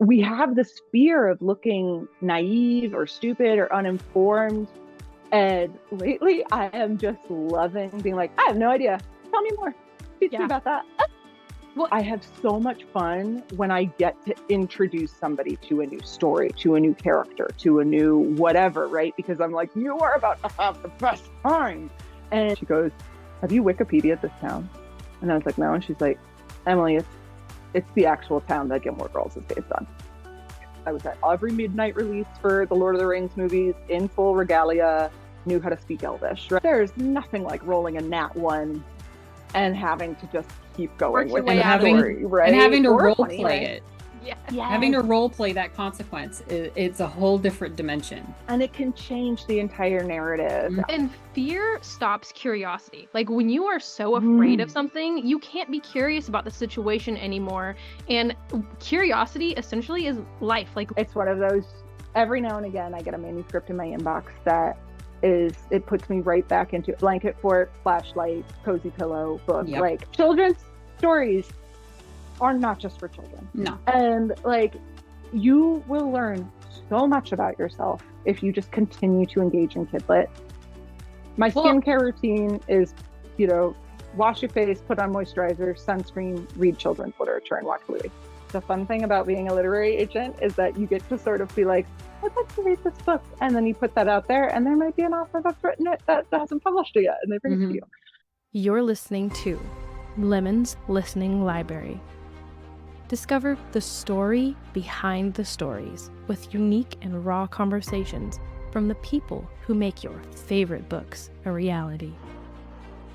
we have this fear of looking naive or stupid or uninformed. And lately, I am just loving being like, I have no idea. Tell me more. Teach me Yeah. about that. Well, I have so much fun when I get to introduce somebody to a new story, to a new character, to a new whatever, right? Because I'm like, you are about to have the best time. And she goes, have you Wikipedia'd this town? And I was like, no. And she's like, Emily, it's the actual town that Gilmore Girls is based on. I was at every midnight release for the Lord of the Rings movies in full regalia, knew how to speak Elvish. Right? There's nothing like rolling a nat one and having to just keep going with way the out story, right? And having to Or role 20, play right? it. yeah. Yes. Having to role play that consequence, it's a whole different dimension. And it can change the entire narrative. And fear stops curiosity. Like when you are so afraid of something, you can't be curious about the situation anymore. And curiosity essentially is life. Like It's one of those, every now and again, I get a manuscript in my inbox that it puts me right back into blanket fort, flashlight, cozy pillow book. Yep. Like children's stories are not just for children. No. And like you will learn so much about yourself if you just continue to engage in kidlit. My skincare routine is, wash your face, put on moisturizer, sunscreen, read children's literature, and watch movies. The fun thing about being a literary agent is that you get to sort of be like, I'd like to read this book. And then you put that out there, and there might be an author that's written it that hasn't published it yet, and they bring it to you. You're listening to Lemon's Listening Library. Discover the story behind the stories with unique and raw conversations from the people who make your favorite books a reality.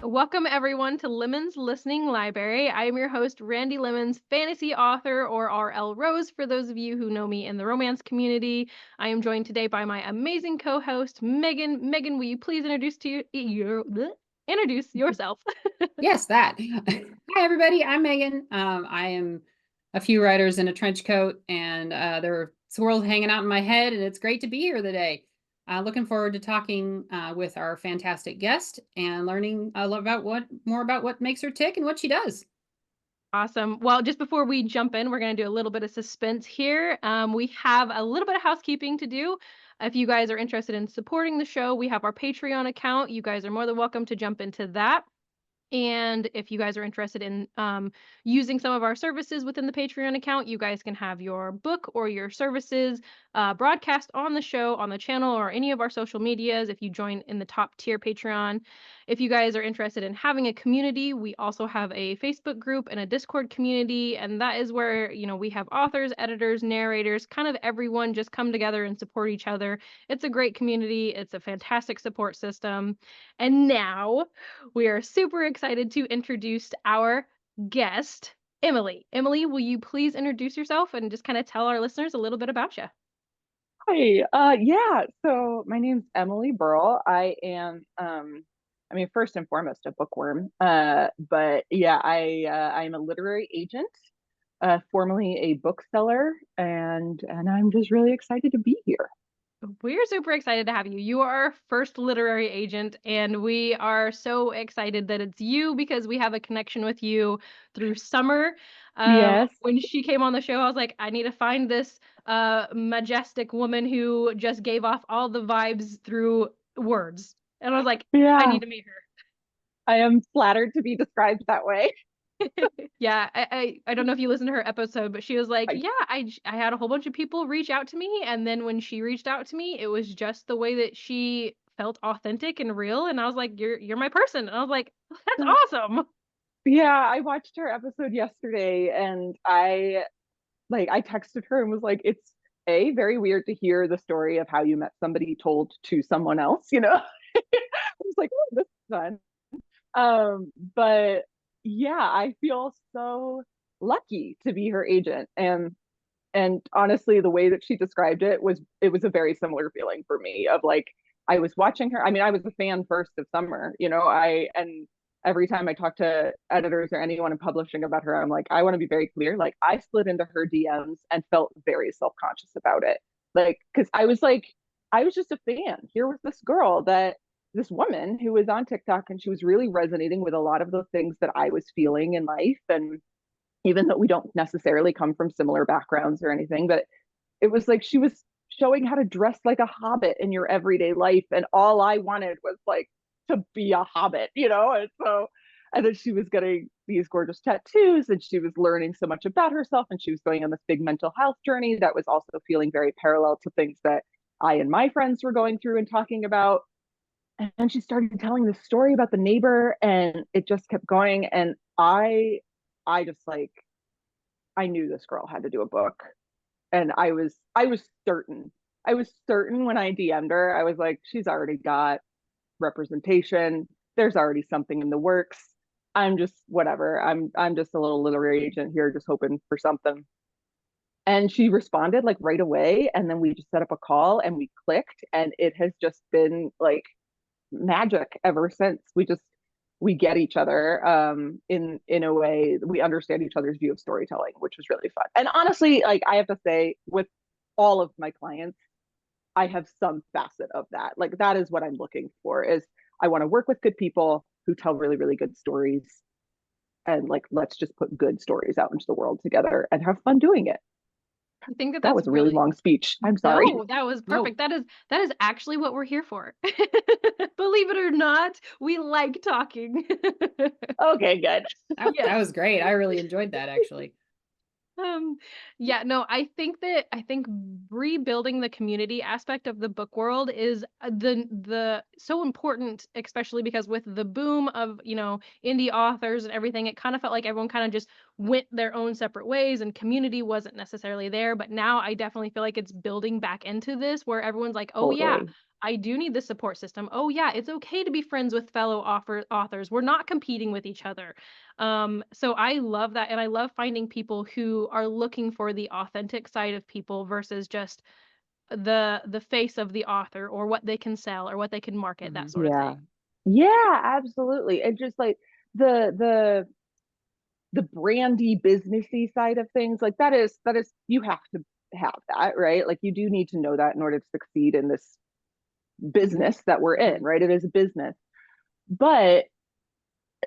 welcome everyone to Lemon's Listening Library. I am your host, Randie Lemons, fantasy author, or RL Rose for those of you who know me in the romance community. I am joined today by my amazing co-host, Meghan. Meghan, will you please introduce yourself? Yes, that. Hi, everybody. I'm Meghan. I am a few writers in a trench coat, and there are swirls hanging out in my head, and it's great to be here today. Looking forward to talking with our fantastic guest and learning more about what makes her tick and what she does. Awesome. Well, just before we jump in, we're going to do a little bit of suspense here. We have a little bit of housekeeping to do. If you guys are interested in supporting the show, we have our Patreon account. You guys are more than welcome to jump into that. And if you guys are interested in using some of our services within the Patreon account, you guys can have your book or your services broadcast on the show, on the channel, or any of our social medias if you join in the top tier Patreon. If you guys are interested in having a community, we also have a Facebook group and a Discord community, and that is where, we have authors, editors, narrators, kind of everyone just come together and support each other. It's a great community. It's a fantastic support system. And now we are super excited to introduce our guest, Emelie. Emelie, will you please introduce yourself and just kind of tell our listeners a little bit about you? Hi, yeah. So my name's Emelie Burl. I am, first and foremost, a bookworm. But yeah, I'm a literary agent, formerly a bookseller, and I'm just really excited to be here. We're super excited to have you. You are our first literary agent, and we are so excited that it's you because we have a connection with you through Summer. Yes. When she came on the show, I was like, I need to find this majestic woman who just gave off all the vibes through words. And I was like, Yeah. I need to meet her. I am flattered to be described that way. Yeah, I don't know if you listened to her episode, but she was like, yeah, I had a whole bunch of people reach out to me, and then when she reached out to me, it was just the way that she felt authentic and real, and I was like, you're my person. And I was like, that's awesome. Yeah, I watched her episode yesterday, and I texted her and was like, it's very weird to hear the story of how you met somebody told to someone else, I was like, oh, this is fun. But yeah, I feel so lucky to be her agent. And honestly, the way that she described it was a very similar feeling for me of like, I was watching her. I mean, I was a fan first of Summer, and every time I talk to editors or anyone in publishing about her, I'm like, I want to be very clear. Like, I slid into her DMs and felt very self-conscious about it. Like, because I was just a fan. Here was this woman who was on TikTok, and she was really resonating with a lot of the things that I was feeling in life. And even though we don't necessarily come from similar backgrounds or anything. But it was like she was showing how to dress like a hobbit in your everyday life, and all I wanted was like to be a hobbit, and so, and then she was getting these gorgeous tattoos, and she was learning so much about herself, and she was going on this big mental health journey that was also feeling very parallel to things that I and my friends were going through and talking about. And she started telling this story about the neighbor, and it just kept going. And I just like, I knew this girl had to do a book. And I was certain. I was certain when I DM'd her. I was like, she's already got representation. There's already something in the works. I'm just whatever. I'm just a little literary agent here, just hoping for something. And she responded like right away. And then we just set up a call and we clicked. And it has just been like magic ever since. We get each other in a way. We understand each other's view of storytelling, which was really fun. And honestly, like I have to say, with all of my clients, I have some facet of that. Like that is what I'm looking for, is I want to work with good people who tell really, really good stories. And like, let's just put good stories out into the world together and have fun doing it. I think that That that's was a really long speech. I'm sorry. No, that was perfect. That is actually what we're here for. Believe it or not, we like talking. Okay, good. That was great. I really enjoyed that, actually. Yeah, no, I think rebuilding the community aspect of the book world is the so important, especially because with the boom of, indie authors and everything, it kind of felt like everyone kind of just went their own separate ways and community wasn't necessarily there. But now I definitely feel like it's building back into this where everyone's like, oh yeah, Totally. I do need the support system. Oh yeah, it's okay to be friends with fellow authors. We're not competing with each other. So I love that, and I love finding people who are looking for the authentic side of people versus just the face of the author or what they can sell or what they can market, that sort of Yeah. thing. Yeah, absolutely. And just like the the brandy businessy side of things, like that is you have to have that, right? Like you do need to know that in order to succeed in this business that we're in, right? It is a business. But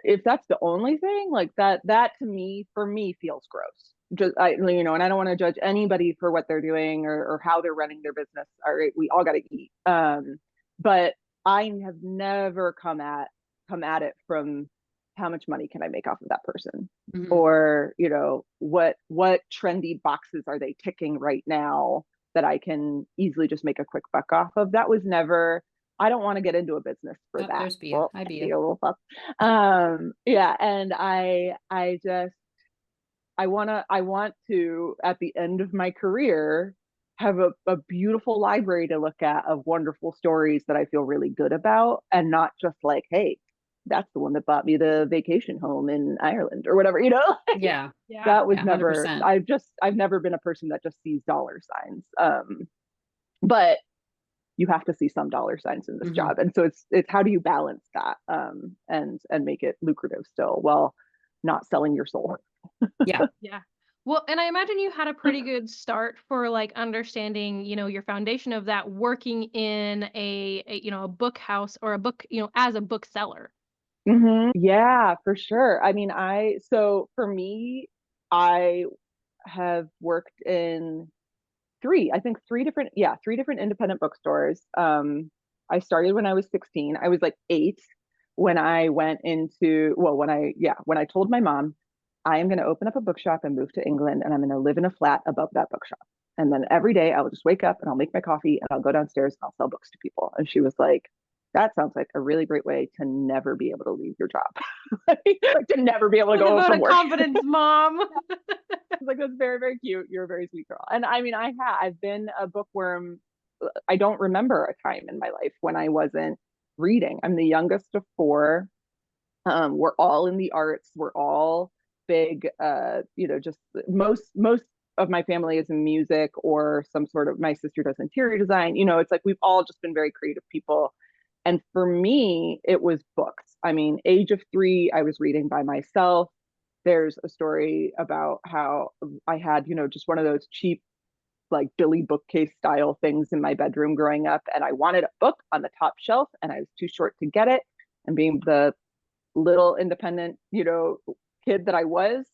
if that's the only thing, like that to me, for me, feels gross. Just and I don't want to judge anybody for what they're doing or how they're running their business. All right, we all got to eat. But I have never come at it from how much money can I make off of that person, or what trendy boxes are they ticking right now that I can easily just make a quick buck off of. That was never. I don't want to get into a business for that. There's Bea. Well, Hi, Bea. Bea, well, yeah, and I just I want to at the end of my career have a beautiful library to look at of wonderful stories that I feel really good about, and not just like, hey, that's the one that bought me the vacation home in Ireland or whatever. Yeah. That was Yeah, never. 100%. I've never been a person that just sees dollar signs. But you have to see some dollar signs in this job, and so it's how do you balance that, and make it lucrative still while not selling your soul. Yeah. Yeah. Well, and I imagine you had a pretty good start for like understanding, your foundation of that working in a book house or a book, as a bookseller. Yeah, for sure. I mean, so for me, I have worked in three different independent bookstores. I started when I was 16. I was like 8 when I went into, well, when I told my mom, I am going to open up a bookshop and move to England, and I'm going to live in a flat above that bookshop. And then every day I will just wake up and I'll make my coffee and I'll go downstairs and I'll sell books to people. And she was like, that sounds like a really great way to never be able to leave your job. Like to never be able to go from work. Confidence, mom. Like, that's very, very cute. You're a very sweet girl. And I mean, I've been a bookworm. I don't remember a time in my life when I wasn't reading. I'm the youngest of 4. We're all in the arts. We're all big, just most of my family is in music or some sort of, my sister does interior design. It's like we've all just been very creative people. And for me, it was books. I mean, age of 3, I was reading by myself. There's a story about how I had, just one of those cheap, like Billy bookcase style things in my bedroom growing up. And I wanted a book on the top shelf and I was too short to get it. And being the little independent, kid that I was,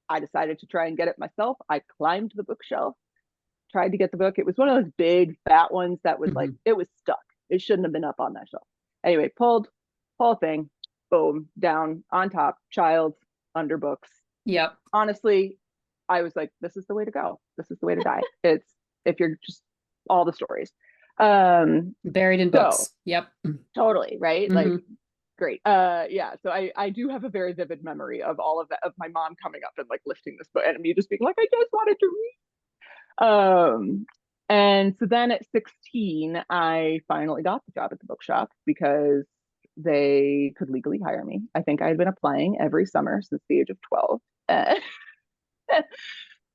I decided to try and get it myself. I climbed the bookshelf, tried to get the book. It was one of those big fat ones that was like, it was stuck. It shouldn't have been up on that shelf. Anyway, pulled whole thing, boom, down on top, child under books. Yep. Honestly, I was like, this is the way to go. This is the way to die. It's if you're just all the stories. Buried in books. Yep. Totally, right? Like great. Yeah. So I do have a very vivid memory of all of that, of my mom coming up and like lifting this book and me just being like, I just wanted to read. And so then at 16, I finally got the job at the bookshop because they could legally hire me. I think I had been applying every summer since the age of 12.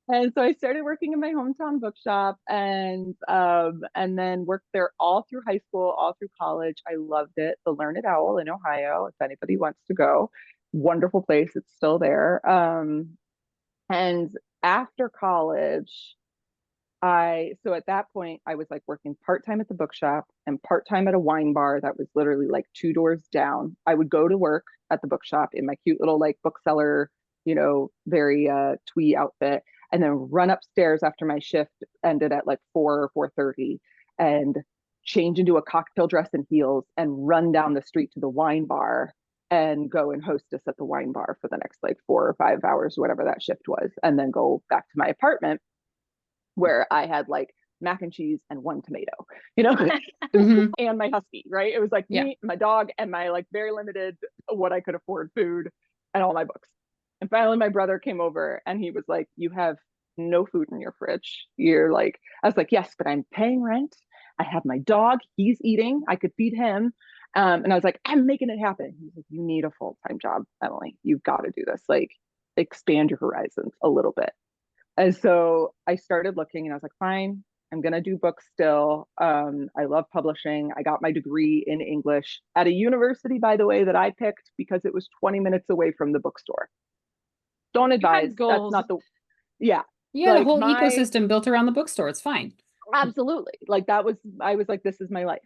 And so I started working in my hometown bookshop and then worked there all through high school, all through college. I loved it. The Learned Owl in Ohio, if anybody wants to go. Wonderful place. It's still there. And after college, so at that point, I was like working part-time at the bookshop and part-time at a wine bar that was literally like 2 doors down. I would go to work at the bookshop in my cute little like bookseller, very twee outfit, and then run upstairs after my shift ended at like 4 or 4:30 and change into a cocktail dress and heels and run down the street to the wine bar and go and hostess at the wine bar for the next like 4 or 5 hours, whatever that shift was, and then go back to my apartment where I had like mac and cheese and 1 tomato, and my husky, right? It was like me, my dog, and my like very limited what I could afford food and all my books. And finally my brother came over and he was like, you have no food in your fridge. You're like, I was like, yes, but I'm paying rent. I have my dog. He's eating. I could feed him. And I was like, I'm making it happen. He's like, you need a full-time job, Emelie. You've got to do this. Like, expand your horizons a little bit. And so I started looking and I was like, fine, I'm going to do books still. I love publishing. I got my degree in English at a university, by the way, that I picked because it was 20 minutes away from the bookstore. Don't advise. That's not the, yeah, like the whole ecosystem built around the bookstore. It's fine. Absolutely. Like I was like, this is my life.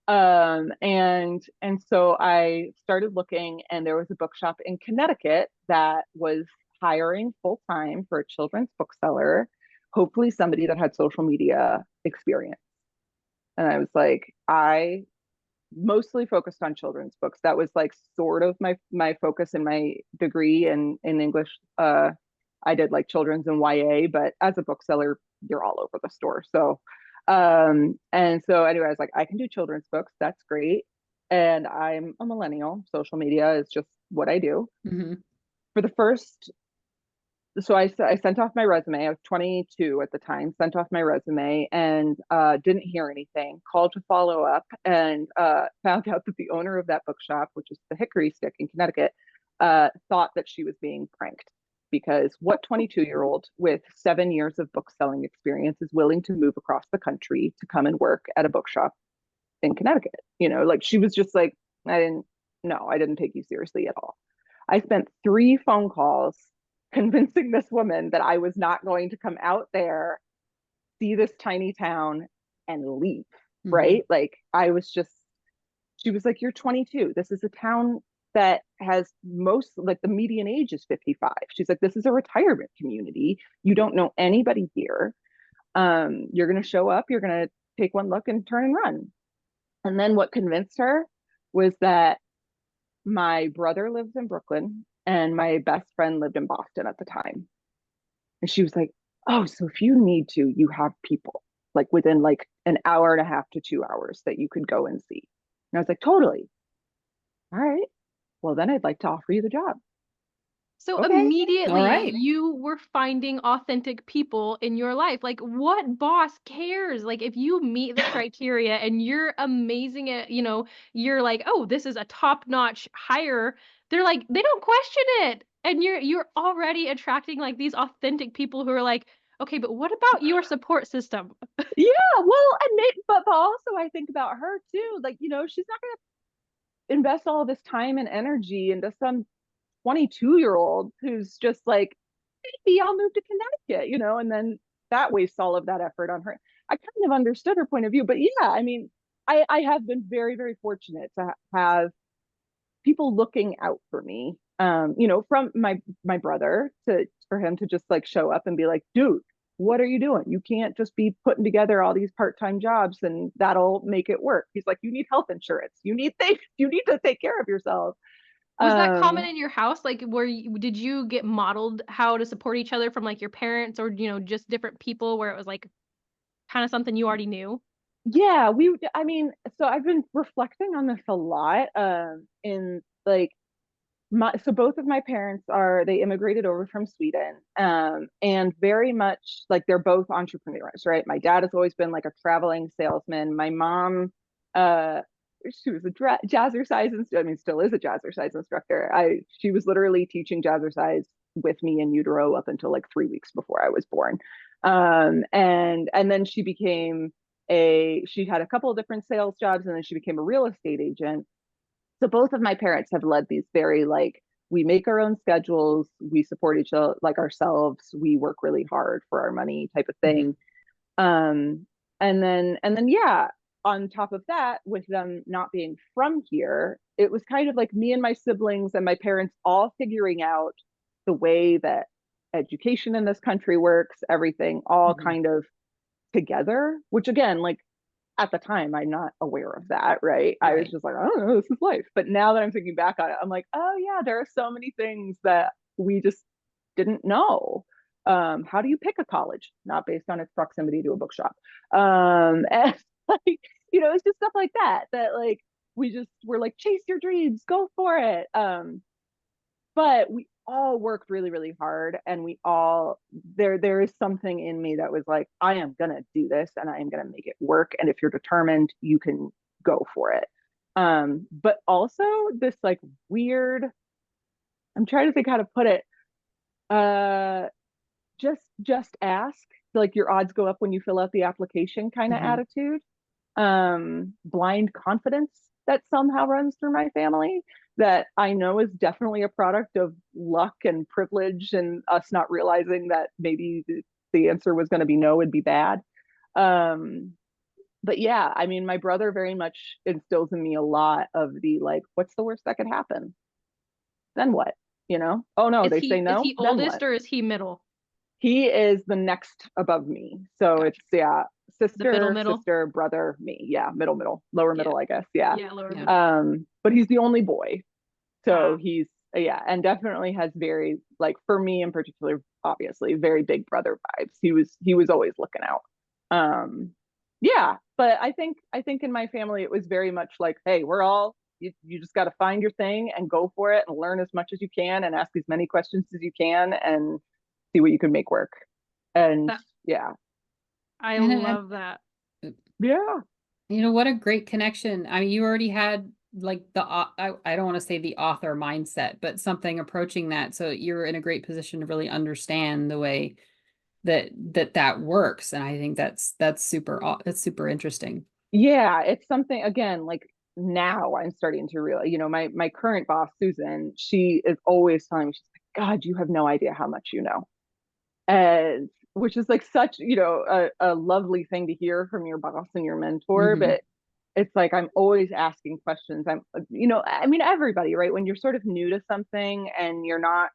And so I started looking and there was a bookshop in Connecticut that was hiring full-time for a children's bookseller, hopefully somebody that had social media experience. And I was like, I mostly focused on children's books. That was like sort of my focus in my degree in English. I did like children's and YA, but as a bookseller, you're all over the store. So, and so anyway, I was like, I can do children's books. That's great. And I'm a millennial. Social media is just what I do. For the first, so I sent off my resume. I was 22 at the time, sent off my resume and didn't hear anything, called to follow up and found out that the owner of that bookshop, which is the Hickory Stick in Connecticut, thought that she was being pranked. Because what 22-year-old with 7 years of book selling experience is willing to move across the country to come and work at a bookshop in Connecticut? Like she was just like, I didn't take you seriously at all. I spent 3 phone calls convincing this woman that I was not going to come out there, see this tiny town and leave, right? Like she was like, you're 22. This is a town that has like the median age is 55. She's like, this is a retirement community. You don't know anybody here. You're going to show up, you're going to take one look and turn and run. And then what convinced her was that my brother lives in Brooklyn and my best friend lived in Boston at the time. And she was like, oh, so if you need to, you have people like within like an hour and a half to 2 hours that you could go and see. And I was like, totally. All right. Well, then I'd like to offer you the job. So immediately you were finding authentic people in your life. Like what boss cares? Like if you meet the criteria and you're amazing at, you're like, oh, this is a top-notch hire. They're like, they don't question it. And you're already attracting like these authentic people who are like, okay, but what about your support system? Yeah, well, but also I think about her too. Like, she's not going to invest all of this time and energy into some 22-year-old who's just like, maybe I'll move to Connecticut, and then that wastes all of that effort on her. I kind of understood her point of view, but yeah, I mean, I have been very, very fortunate to have people looking out for me from my brother for him to just like show up and be like, dude, what are you doing? You can't just be putting together all these part-time jobs and that'll make it work. He's like, you need health insurance. You need things. You need to take care of yourself. Was that common in your house? Like, did you get modeled how to support each other from like your parents or, just different people where it was like kind of something you already knew? Yeah, so I've been reflecting on this a lot, in like so both of my parents they immigrated over from Sweden, and very much like they're both entrepreneurs, right? My dad has always been like a traveling salesman. My mom, uh, she was a jazzercise, still is a jazzercise instructor. She was literally teaching jazzercise with me in utero up until like 3 weeks before I was born. And then she had a couple of different sales jobs, and then she became a real estate agent. So both of my parents have led these very like, we make our own schedules, we support each other like ourselves, we work really hard for our money type of thing. And then yeah, on top of that, with them not being from here, it was kind of like me and my siblings and my parents all figuring out the way that education in this country works, everything all kind of together, which again, like at the time, I'm not aware of that, right? I was just like, I don't know, this is life. But now that I'm thinking back on it, I'm like, oh yeah, there are so many things that we just didn't know. How do you pick a college? Not based on its proximity to a bookshop. And like, it's just stuff like that like we're like, chase your dreams, go for it. But we all worked really, really hard, and there is something in me that was like, I am gonna do this and I am gonna make it work, and if you're determined, you can go for it. But also this like weird, I'm trying to think how to put it, just ask, like your odds go up when you fill out the application kind of attitude. Blind confidence that somehow runs through my family, that I know is definitely a product of luck and privilege and us not realizing that maybe the answer was going to be no would be bad. But yeah, my brother very much instills in me a lot of the like, what's the worst that could happen? Then what? Oh no, they say no. Is he oldest or is he middle? He is the next above me. So gotcha. It's sister, brother, me. Yeah, lower middle, I guess. Yeah. Yeah, lower middle. But he's the only boy. So he's and definitely has very, like, for me in particular, obviously, very big brother vibes. He was always looking out. Yeah, but I think in my family it was very much like, hey, we're all you just got to find your thing and go for it and learn as much as you can and ask as many questions as you can and see what you can make work. And I love that. Yeah. What a great connection. You already had like I don't want to say the author mindset, but something approaching that. So you're in a great position to really understand the way that works. And I think that's super interesting. Yeah. It's something, again, like now I'm starting to realize, my current boss, Susan, she is always telling me, she's like, God, you have no idea how much you know. And which is like such, a lovely thing to hear from your boss and your mentor. But it's like, I'm always asking questions. Everybody, right? When you're sort of new to something and you're not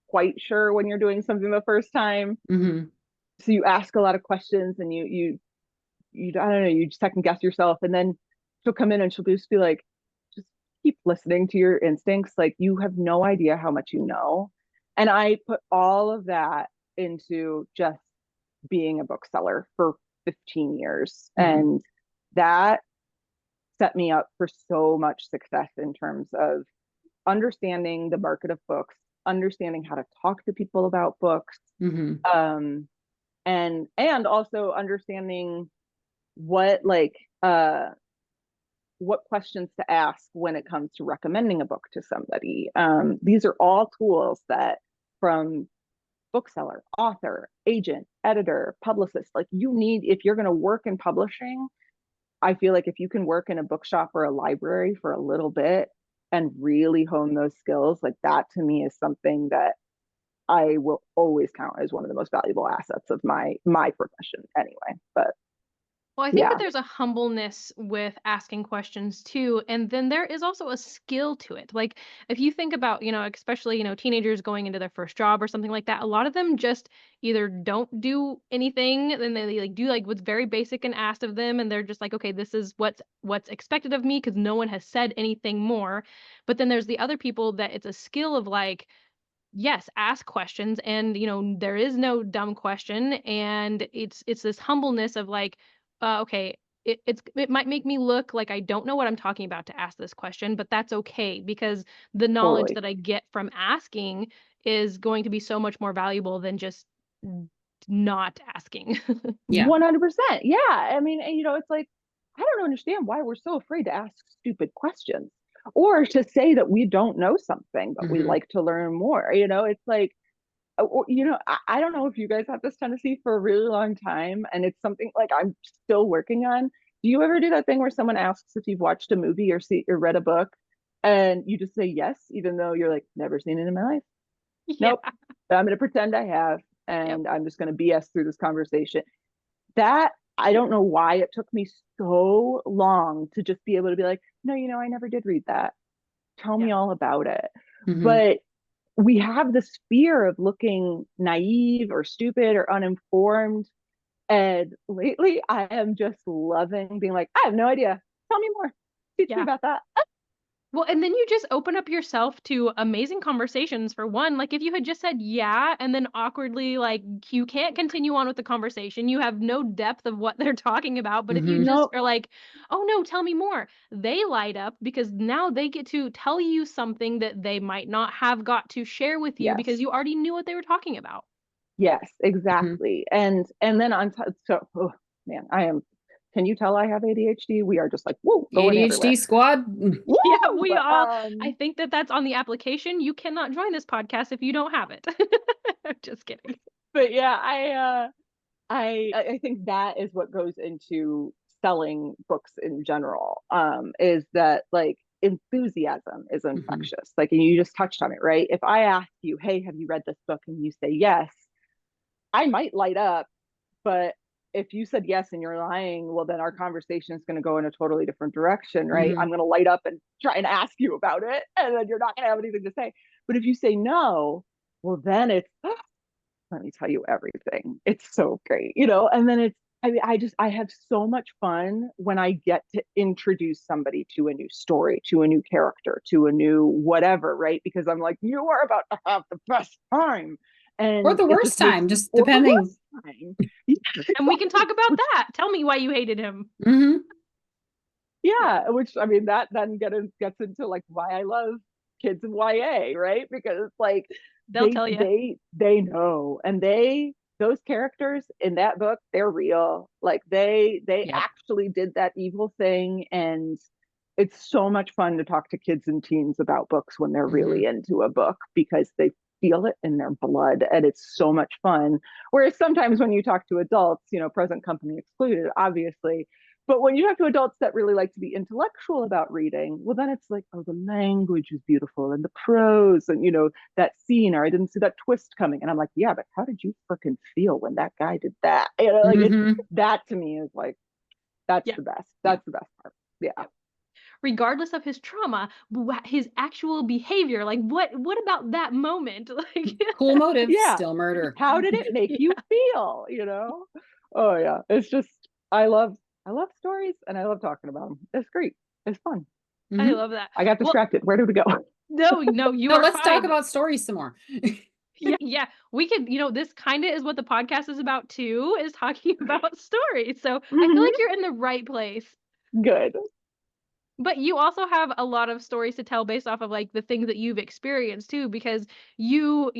quite sure when you're doing something the first time. So you ask a lot of questions and you I don't know, you second guess yourself. And then she'll come in and she'll just be like, just keep listening to your instincts. Like, you have no idea how much you know. And I put all of that into just being a bookseller for 15 years. And that set me up for so much success in terms of understanding the market of books, understanding how to talk to people about books, and also understanding what questions to ask when it comes to recommending a book to somebody. These are all tools that, from bookseller, author, agent, editor, publicist, like, you need, if you're going to work in publishing. I feel like if you can work in a bookshop or a library for a little bit and really hone those skills, like, that to me is something that I will always count as one of the most valuable assets of my profession anyway. But Well, I think that Yeah, there's a humbleness with asking questions too. And then there is also a skill to it. Like if you think about, especially, teenagers going into their first job or something like that, a lot of them just either don't do anything, then they like do like what's very basic and asked of them, and they're just like, okay, this is what's expected of me because no one has said anything more. But then there's the other people that it's a skill of like, yes, ask questions, and there is no dumb question, and it's this humbleness of like, okay, it might make me look like I don't know what I'm talking about to ask this question, but that's okay because the knowledge totally. that I get from asking is going to be so much more valuable than just not asking. Yeah. 100%. Yeah. I mean, and, it's like, I don't understand why we're so afraid to ask stupid questions or to say that we don't know something, but we Mhm. like to learn more. It's like, I don't know if you guys have this tendency for a really long time, and it's something like I'm still working on. Do you ever do that thing where someone asks if you've watched a movie or read a book and you just say yes, even though you're like, never seen it in my life? Yeah. Nope. I'm going to pretend I have, Yep. and I'm just going to BS through this conversation. That I don't know why it took me so long to just be able to be like, no, I never did read that. Tell Yeah. me all about it. Mhm. But we have this fear of looking naive or stupid or uninformed. And lately, I am just loving being like, I have no idea. Tell me more. Teach me Yeah. about that. Well, and then you just open up yourself to amazing conversations for one. Like if you had just said yeah and then awkwardly like you can't continue on with the conversation, you have no depth of what they're talking about. But if you Mhm. just No, are like, "Oh no, tell me more." They light up because now they get to tell you something that they might not have got to share with you because yes. you already knew what they were talking about. Yes, Mhm. exactly. And then on top, so oh, man, I am. Can you tell I have ADHD? We are just like, whoa, going ADHD everywhere. squad. Yeah, Woo! we all I think that that's on the application. You cannot join this podcast if you don't have it. Just kidding. But yeah, I think that is what goes into selling books in general. Is that like enthusiasm is Mhm. infectious. Like, and you just touched on it, right? If I ask you, hey, have you read this book? And you say yes, I might light up, but if you said yes and you're lying, well, then our conversation is going to go in a totally different direction, right? I'm Mhm. going to light up and try and ask you about it, and then you're not going to have anything to say. But if you say no, well, then it's, let me tell you everything. It's so great, and then I mean, I have so much fun when I get to introduce somebody to a new story, to a new character, to a new whatever, right? Because I'm like, you are about to have the best time. Or And the it worst just makes, time, just or the depending. worst time. And we can talk about that. Tell me why you hated him. Mhm. Yeah, Yeah, which I mean that then gets into like why I love kids in YA, right? Because it's like they'll tell you. they know, and those characters in that book, they're real. Like they Yep. actually did that evil thing, and it's so much fun to talk to kids and teens about books when they're really Mhm. into a book because they feel it in their blood, and it's so much fun. Whereas sometimes when you talk to adults, present company excluded, obviously, but when you talk to adults that really like to be intellectual about reading, well, then it's like, oh, the language is beautiful and the prose and, that scene, or I didn't see that twist coming. And I'm like, yeah, but how did you freaking feel when that guy did that? Like Mhm. that to me is like, that's Yeah. the best. Yeah. That's the best part. Yeah. Yep. Regardless of his trauma, his actual behavior, like what about that moment? Like Cool motive, Yeah. still murder. How did it make you yeah. feel? Oh yeah. It's just, I love stories and I love talking about them. It's great. It's fun. I Mhm. love that. I got Well, distracted. Where did we go? no, you No, are let's talk fine. about stories some more. Yeah, yeah. We could, this kind of is what the podcast is about too, is talking about stories. So I feel Mhm. like you're in the right place. Good. But you also have a lot of stories to tell based off of like the things that you've experienced too, because you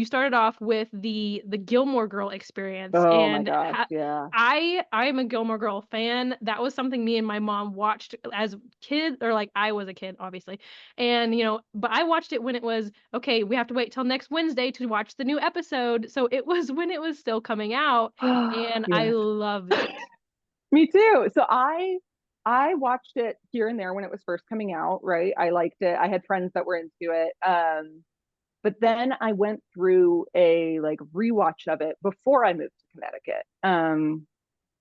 started off with the Gilmore Girl experience, Oh my and gosh, yeah. I am a Gilmore Girl fan. That was something me and my mom watched as kids, or like I was a kid, obviously, and but I watched it when it was okay. We have to wait till next Wednesday to watch the new episode, so it was when it was still coming out, and I Yes. loved it. Me too. So I watched it here and there when it was first coming out, right? I liked it. I had friends that were into it. But then I went through a like rewatch of it before I moved to Connecticut.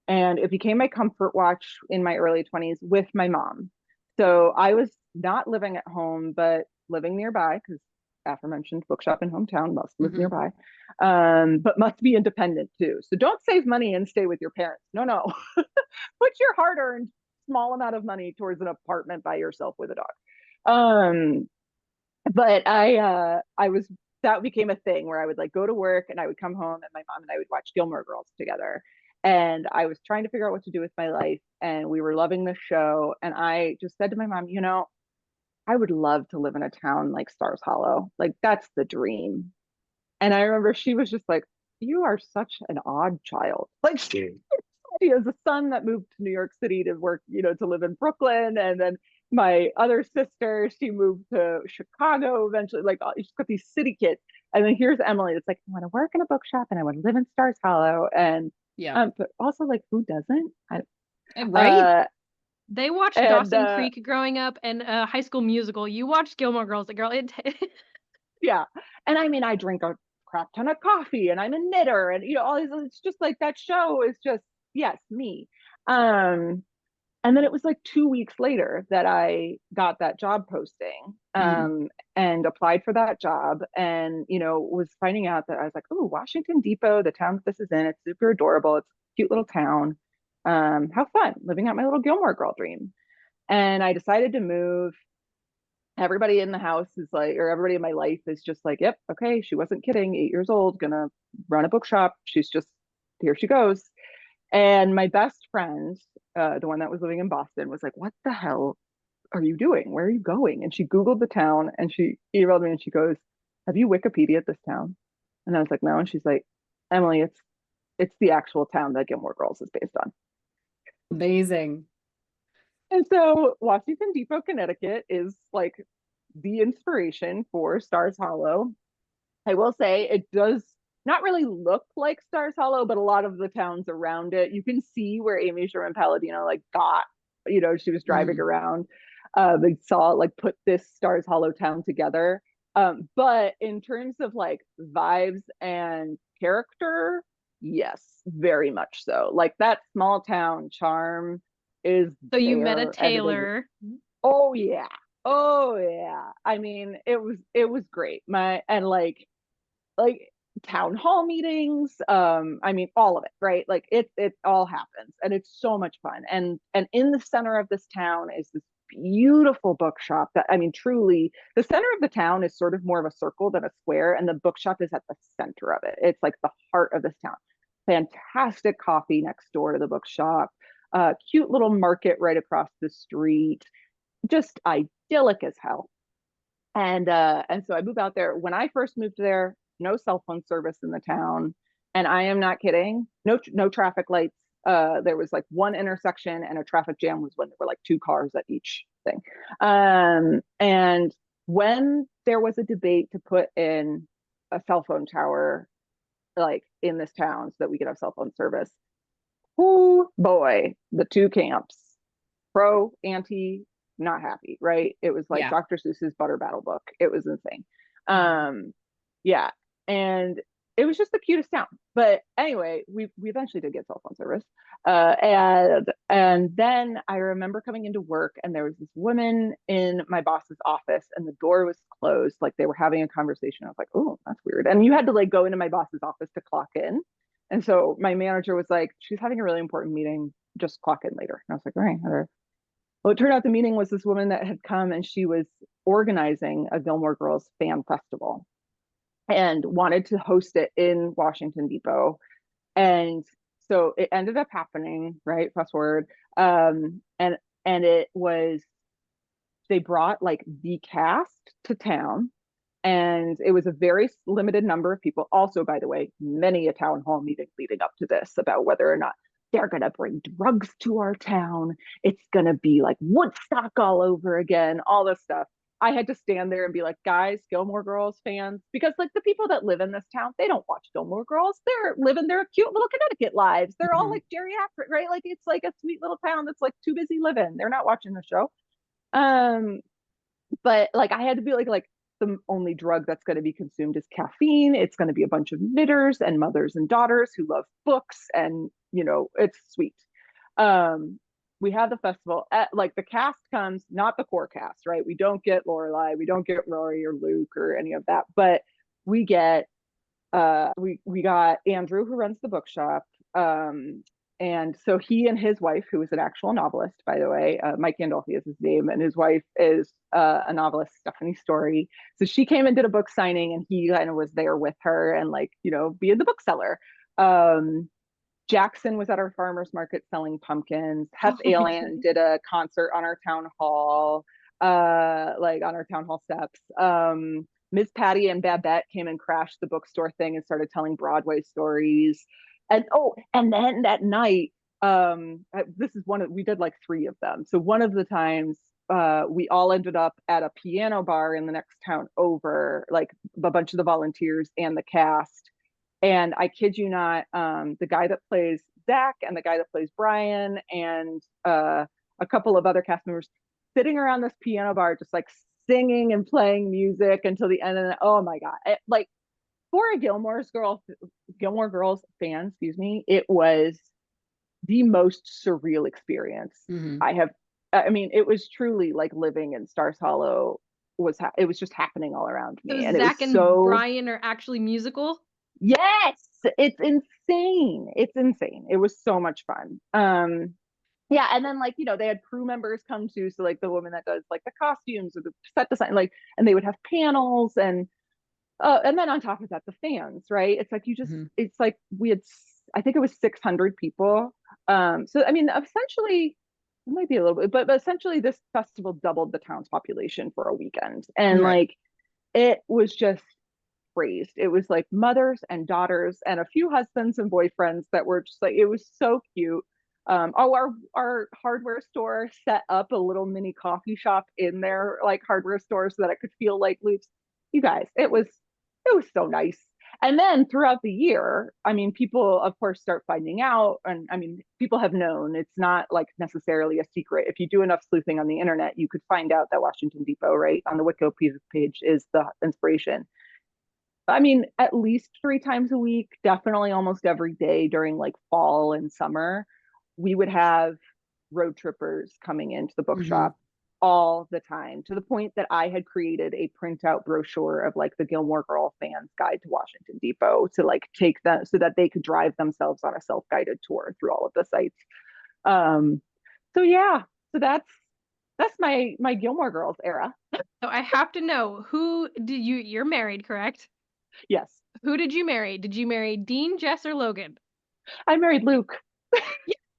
And it became my comfort watch in my early 20s with my mom. So I was not living at home, but living nearby because aforementioned bookshop in hometown must live nearby, but must be independent too. So don't save money and stay with your parents. No, no. Put your hard earned small amount of money towards an apartment by yourself with a dog. But I was, that became a thing where I would like go to work and I would come home and my mom and I would watch Gilmore Girls together. And I was trying to figure out what to do with my life. And we were loving the show. And I just said to my mom, you know, I would love to live in a town like Stars Hollow. Like that's the dream. And I remember she was just like, you are such an odd child. Like she has a son that moved to New York City to work, you know, to live in Brooklyn. And then my other sister, she moved to Chicago eventually. Like she's got these city kids. And then here's Emelie. It's like, I want to work in a bookshop and I want to live in Stars Hollow. And but also like who doesn't? Right. They watched Dawson Creek growing up and High School Musical. You watched Gilmore Girls, girl. Yeah. And I mean, I drink a crap ton of coffee and I'm a knitter and, you know, all these, it's just like that show is just, yes, me. And then it was like 2 weeks later that I got that job posting and applied for that job and, you know, was finding out that I was like, oh, Washington Depot, the town that this is in, it's super adorable. It's a cute little town. How fun living out my little Gilmore Girl dream. And I decided to move. Everybody in the house is like, or everybody in my life is just like, yep, okay, she wasn't kidding. 8 years old, gonna run a bookshop. She's just, here she goes. And my best friend, the one that was living in Boston, was like, what the hell are you doing? Where are you going? And she Googled the town and she emailed me and she goes, have you Wikipedia'd this town? And I was like, no. And she's like, Emelie, it's the actual town that Gilmore Girls is based on. Amazing. And so Washington Depot, Connecticut is like the inspiration for Stars Hollow. I will say it does not really look like Stars Hollow, but a lot of the towns around it, you can see where Amy Sherman Palladino like got, you know, she was driving around. They saw like put this Stars Hollow town together. But in terms of like vibes and character, yes, very much so. Like that small town charm is so you met a Taylor. Oh yeah. Oh yeah. I mean, it was great. And like town hall meetings, I mean all of it, right? Like it all happens and it's so much fun. And in the center of this town is this beautiful bookshop that, I mean, truly the center of the town is sort of more of a circle than a square, and the bookshop is at the center of it. It's like the heart of this town. Fantastic coffee next door to the bookshop, cute little market right across the street, just idyllic as hell. And so I moved out there. When I first moved there, no cell phone service in the town, and I am not kidding. No traffic lights. There was like one intersection, and a traffic jam was when there were like two cars at each thing. And when there was a debate to put in a cell phone tower, like in this town, so that we could have cell phone service, oh boy, the two camps, pro, anti, not happy, right? It was like Dr. Seuss's Butter Battle book. It was insane. Yeah. And it was just the cutest town. But anyway, we eventually did get cell phone service. And then I remember coming into work and there was this woman in my boss's office and the door was closed. Like they were having a conversation. I was like, oh, that's weird. And you had to like go into my boss's office to clock in. And so my manager was like, she's having a really important meeting. Just clock in later. And I was like, all right, whatever. Well, it turned out the meeting was this woman that had come and she was organizing a Gilmore Girls fan festival and wanted to host it in Washington Depot. And so it ended up happening, right? Fast forward. And it was, they brought like the cast to town and it was a very limited number of people. Also, by the way, many a town hall meeting leading up to this about whether or not they're going to bring drugs to our town. It's going to be like Woodstock all over again, all this stuff. I had to stand there and be like, guys, Gilmore Girls fans, because like the people that live in this town, they don't watch Gilmore Girls. They're living their cute little Connecticut lives. They're all like geriatric, right? Like it's like a sweet little town that's like too busy living. They're not watching the show. But like I had to be like the only drug that's going to be consumed is caffeine. It's going to be a bunch of knitters and mothers and daughters who love books and it's sweet. We have the festival like the cast comes, not the core cast, right? We don't get Lorelai, we don't get Rory or Luke or any of that, but we get we got Andrew, who runs the bookshop. And so he and his wife, who is an actual novelist, by the way, Mike Gandolfi is his name, and his wife is a novelist, Stephanie Story. So she came and did a book signing, and he kind of was there with her and being the bookseller. Jackson was at our farmer's market selling pumpkins. Hef Alien did a concert on our town hall, on our town hall steps. Ms. Patty and Babette came and crashed the bookstore thing and started telling Broadway stories. And then that night, this is we did like 3 of them. So one of the times, we all ended up at a piano bar in the next town over, like a bunch of the volunteers and the cast. And I kid you not, the guy that plays Zach and the guy that plays Brian and a couple of other cast members sitting around this piano bar, just like singing and playing music until the end of the, oh my God. For a Gilmore Girls fan, excuse me, it was the most surreal experience I have. I mean, it was truly like living in Stars Hollow. It was just happening all around me. So and Zach it was and Brian are actually musical? Yes, it's insane. It's insane. It was so much fun. Yeah, and then they had crew members come too. So like the woman that does like the costumes or the set design, and they would have panels and then on top of that, the fans, right? It's like it's like we had, I think it was 600 people. So I mean, essentially, it might be a little bit, but essentially, this festival doubled the town's population for a weekend, and it was just praised. It was like mothers and daughters and a few husbands and boyfriends that were just like, it was so cute. Our hardware store set up a little mini coffee shop in their like hardware store so that it could feel like Luke's. You guys, it was so nice. And then throughout the year, I mean, people of course start finding out, and I mean, people have known. It's not like necessarily a secret. If you do enough sleuthing on the internet, you could find out that Washington Depot, right on the Wikipedia page, is the inspiration. I mean, at least 3 times a week, definitely almost every day during like fall and summer, we would have road trippers coming into the bookshop all the time, to the point that I had created a printout brochure of like the Gilmore Girl fans guide to Washington Depot to like take them so that they could drive themselves on a self-guided tour through all of the sites. So yeah, so that's my Gilmore Girls era. So I have to know, you're married, correct? Yes. Who did you marry? Did you marry Dean, Jess, or Logan? I married Luke.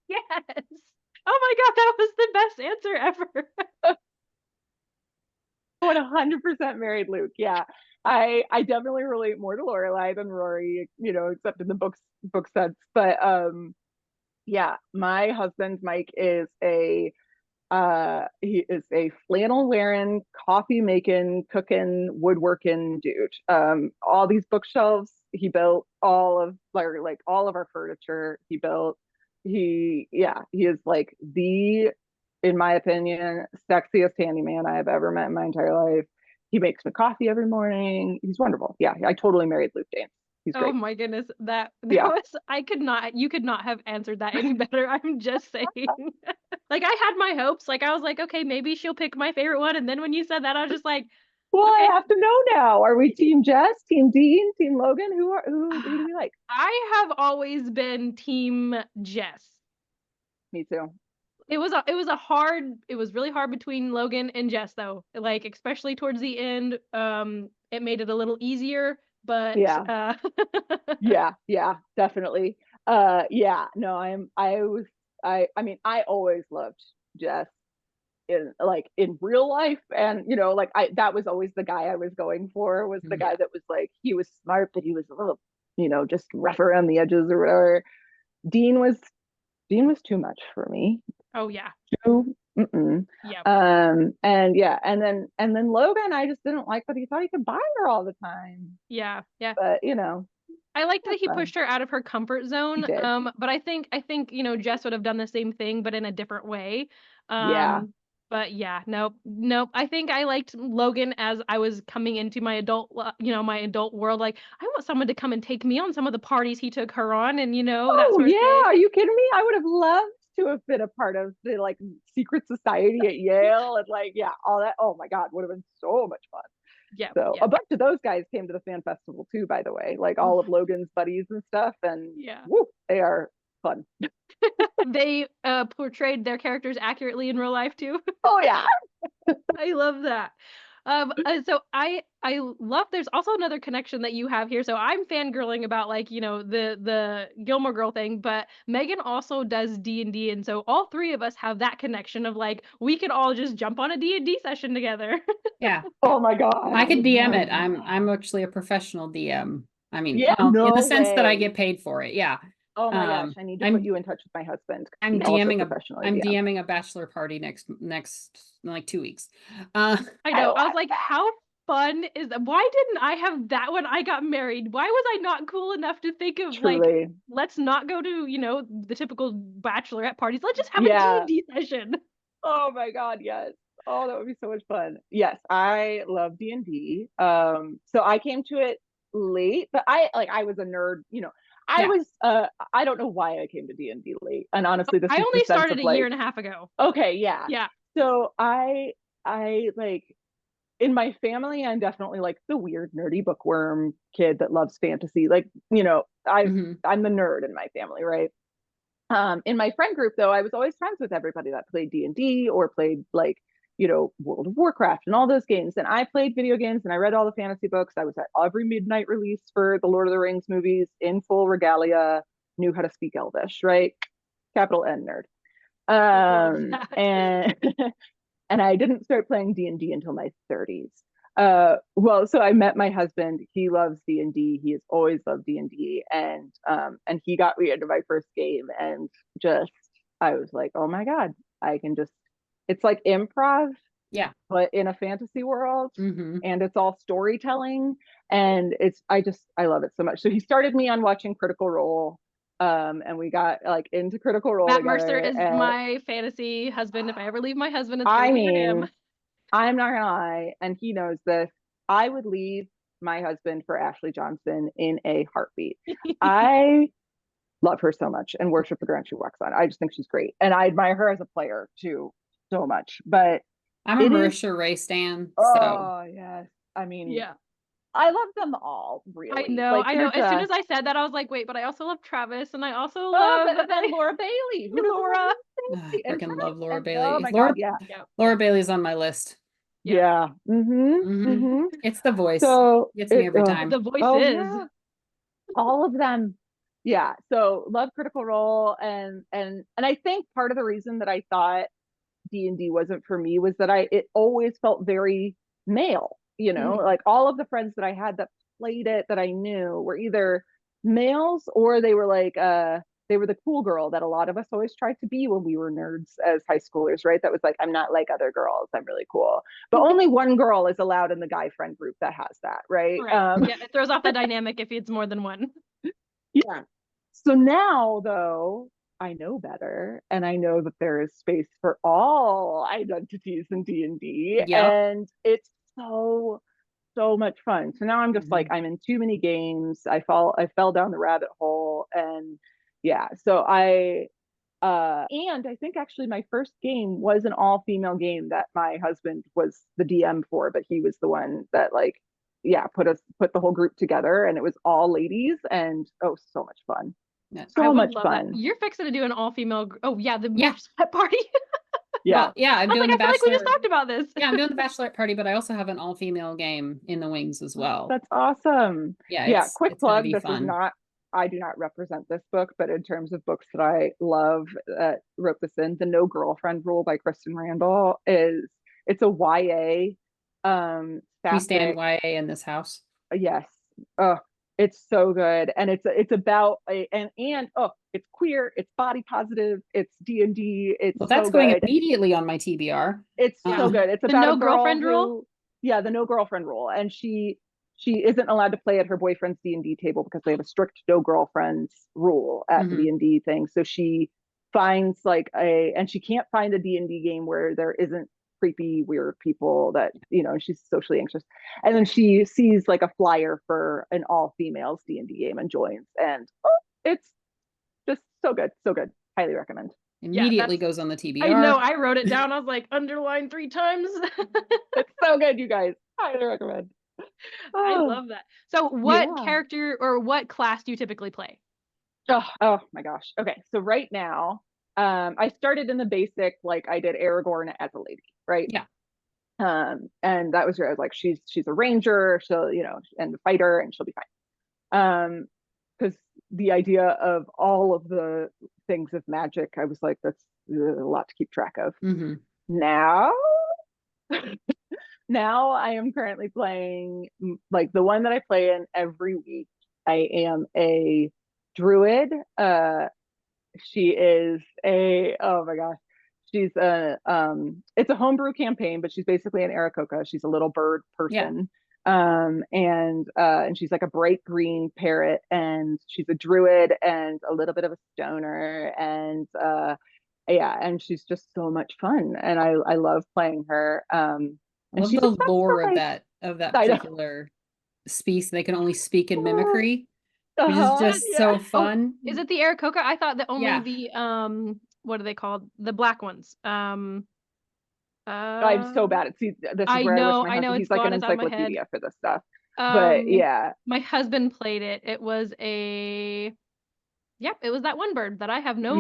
Yes. Oh my God, that was the best answer ever. 100% married Luke. Yeah. I definitely relate more to Lorelai than Rory, except in the book sense. But yeah, my husband Mike is he is a flannel wearing, coffee making, cooking, woodworking dude. All these bookshelves he built, all of our furniture he built. He is like in my opinion, sexiest handyman I have ever met in my entire life. He makes me coffee every morning. He's wonderful. Yeah, I totally married Luke James. He's great. Oh my goodness, you could not have answered that any better. I'm just saying. Like I had my hopes. Like I was like, okay, maybe she'll pick my favorite one. And then when you said that, I was just like, well, okay. I have to know now. Are we Team Jess, Team Dean, Team Logan? Who do we like? I have always been Team Jess. Me too. It was really hard between Logan and Jess though. Like especially towards the end, it made it a little easier. But yeah, yeah, definitely. Yeah, no, I mean, I always loved Jess in real life, and that was always the guy I was going for, was the guy that was like, he was smart, but he was a little, just rough around the edges or whatever. Dean was too much for me. Oh yeah. Yeah. And then Logan, I just didn't like that he thought he could buy her all the time. Yeah. But I liked that he pushed her out of her comfort zone. But I think Jess would have done the same thing, but in a different way. Yeah. But yeah, nope. I think I liked Logan as I was coming into my my adult world. Like, I want someone to come and take me on some of the parties he took her on, and that Oh sort of yeah, thing. are you kidding me? I would have loved to have been a part of the like secret society at Yale and like yeah, all that. Oh my God, would have been so much fun. Yeah, So yeah, a bunch of those guys came to the fan festival too, by the way, like all of Logan's buddies and stuff. And yeah. woo, they are fun. They portrayed their characters accurately in real life too. Oh yeah. I love that. So I love. There's also another connection that you have here. So I'm fangirling about like the Gilmore Girl thing, but Megan also does D&D, and so all three of us have that connection of like we could all just jump on a D&D session together. Yeah. Oh my God. I could DM love it. I'm that. actually a professional DM. I mean, Yeah, well, in the no sense that I way. get paid for it. Yeah. Oh my gosh, Um, I need to put I'm you in touch with my husband. I'm He also DMing a professionally I'm DMs. DMing a bachelor party next like 2 weeks. I I know. I was love like, that. how fun is that? Why didn't I have that when I got married? Why was I not cool enough to think of like, Truly. let's not go to, the typical bachelorette parties. Let's just have a Yeah. D&D session. Oh my God, yes. Oh, that would be so much fun. Yes, I love D&D. So I came to it late, but I was a nerd, I Yeah. was I don't know why I came to D&D late. And honestly, this I is the only sense started of a year like, and a half ago. okay, yeah. Yeah. So I like in my family, I'm definitely like the weird nerdy bookworm kid that loves fantasy. Like, Mhm. I'm the nerd in my family, right? In my friend group, though, I was always friends with everybody that played D&D or played like, World of Warcraft and all those games. And I played video games and I read all the fantasy books. I was at every midnight release for the Lord of the Rings movies in full regalia, knew how to speak Elvish, right? Capital N nerd. Love that. And and I didn't start playing D&D until my 30s. Well, so I met my husband. He loves D&D. He has always loved D&D, and he got me into my first game, and just I was like, oh my God, I can just. It's like improv, Yeah. but in a fantasy world, Mm-hmm. and it's all storytelling, and I love it so much. So he started me on watching Critical Role. And we got like into Critical Role Matt Mercer together, is and my fantasy husband. If I ever leave my husband, it's I gonna be for him. mean, I'm not gonna lie, and he knows this. I would leave my husband for Ashley Johnson in a heartbeat. I love her so much and worship the ground she walks on. I just think she's great, and I admire her as a player too so much. But I'm a it is, Marisha Ray stan, so oh yes, I mean, Yeah. I love them all I really. know, Like I know. they're As soon just as I said that, I was like, wait, but I also love Travis, and I also oh, love but then Laura Bailey, who doesn't Laura. love I and freaking love Laura and oh Bailey. my God, yeah, Yeah, Laura Bailey's on my list. yeah, Mm-hmm. It's the voice. So Gets me every time. the voice oh is. yeah, all of them. Yeah, so love Critical Role, and I think part of the reason that I thought D&D wasn't for me was that it always felt very male, like all of the friends that I had that played it that I knew were either males or they were like they were the cool girl that a lot of us always tried to be when we were nerds as high schoolers, right? That was like, I'm not like other girls, I'm really cool. But only one girl is allowed in the guy friend group that has that, right? Right. Yeah, it throws off the dynamic if it's more than one. Yeah. So now, though, I know better, and I know that there is space for all identities in D&D, Yep. and it's so much fun. So now I'm just like, I'm in too many games. I fell down the rabbit hole, and yeah. So and I think actually my first game was an all-female game that my husband was the DM for, but he was the one that like, yeah, put the whole group together, and it was all ladies, and oh, so much fun. Yeah. I So would much love fun. that. You're fixing to do an all-female. Oh yeah, the Yeah. bachelorette party. Yeah. Well, yeah, I'm I was doing like, the I feel like we bachelor. just talked about this. Yeah, I'm doing the bachelorette party, but I also have an all-female game in the wings as well. That's awesome. Yeah, Quick it's gonna plug. be This is fun. not, I do not represent this book, but in terms of books that I love, wrote this in, The No Girlfriend Rule by Kristen Randall it's a YA, We stand sapphic, YA in this house. yes. Oh, it's so good. And it's about it's queer, it's body positive, it's D&D, it's Well, that's so going good. immediately on my TBR. It's so good. It's The about no a girl girlfriend rule? who, yeah, the no girlfriend rule, and she isn't allowed to play at her boyfriend's D&D table because they have a strict no girlfriends rule at the D&D thing. So she finds and she can't find a D&D game where there isn't creepy, weird people that, she's socially anxious. And then she sees like a flyer for an all females D&D game and joins. And it's just so good. So good. Highly recommend. Immediately goes on the TBR. I know. I wrote it down. I was like, underline 3 times. It's so good, you guys. Highly recommend. I love that. So what character or what class do you typically play? Oh my gosh. Okay. So right now, I started in the basic, like I did Aragorn as a lady, right? Yeah. And that was where I was like, she's a ranger, she'll, and a fighter, and she'll be fine. Because the idea of all of the things of magic, I was like, that's a lot to keep track of. Mm-hmm. Now, now I am currently playing, like the one that I play in every week. I am a druid. She is oh my gosh, she's it's a homebrew campaign, but she's basically an Aarakocra. She's a little bird person. And she's like a bright green parrot, and she's a druid and a little bit of a stoner, and and she's just so much fun, and I love playing her. I love the lore of that particular species. They can only speak in mimicry, which is just so fun. Is it the Aarakocra? I thought that only the what are they called? The black ones. I'm so bad at this is where I wish my husband, he's like an encyclopedia for this stuff. But yeah, my husband played it. It was it was that one bird that I have no.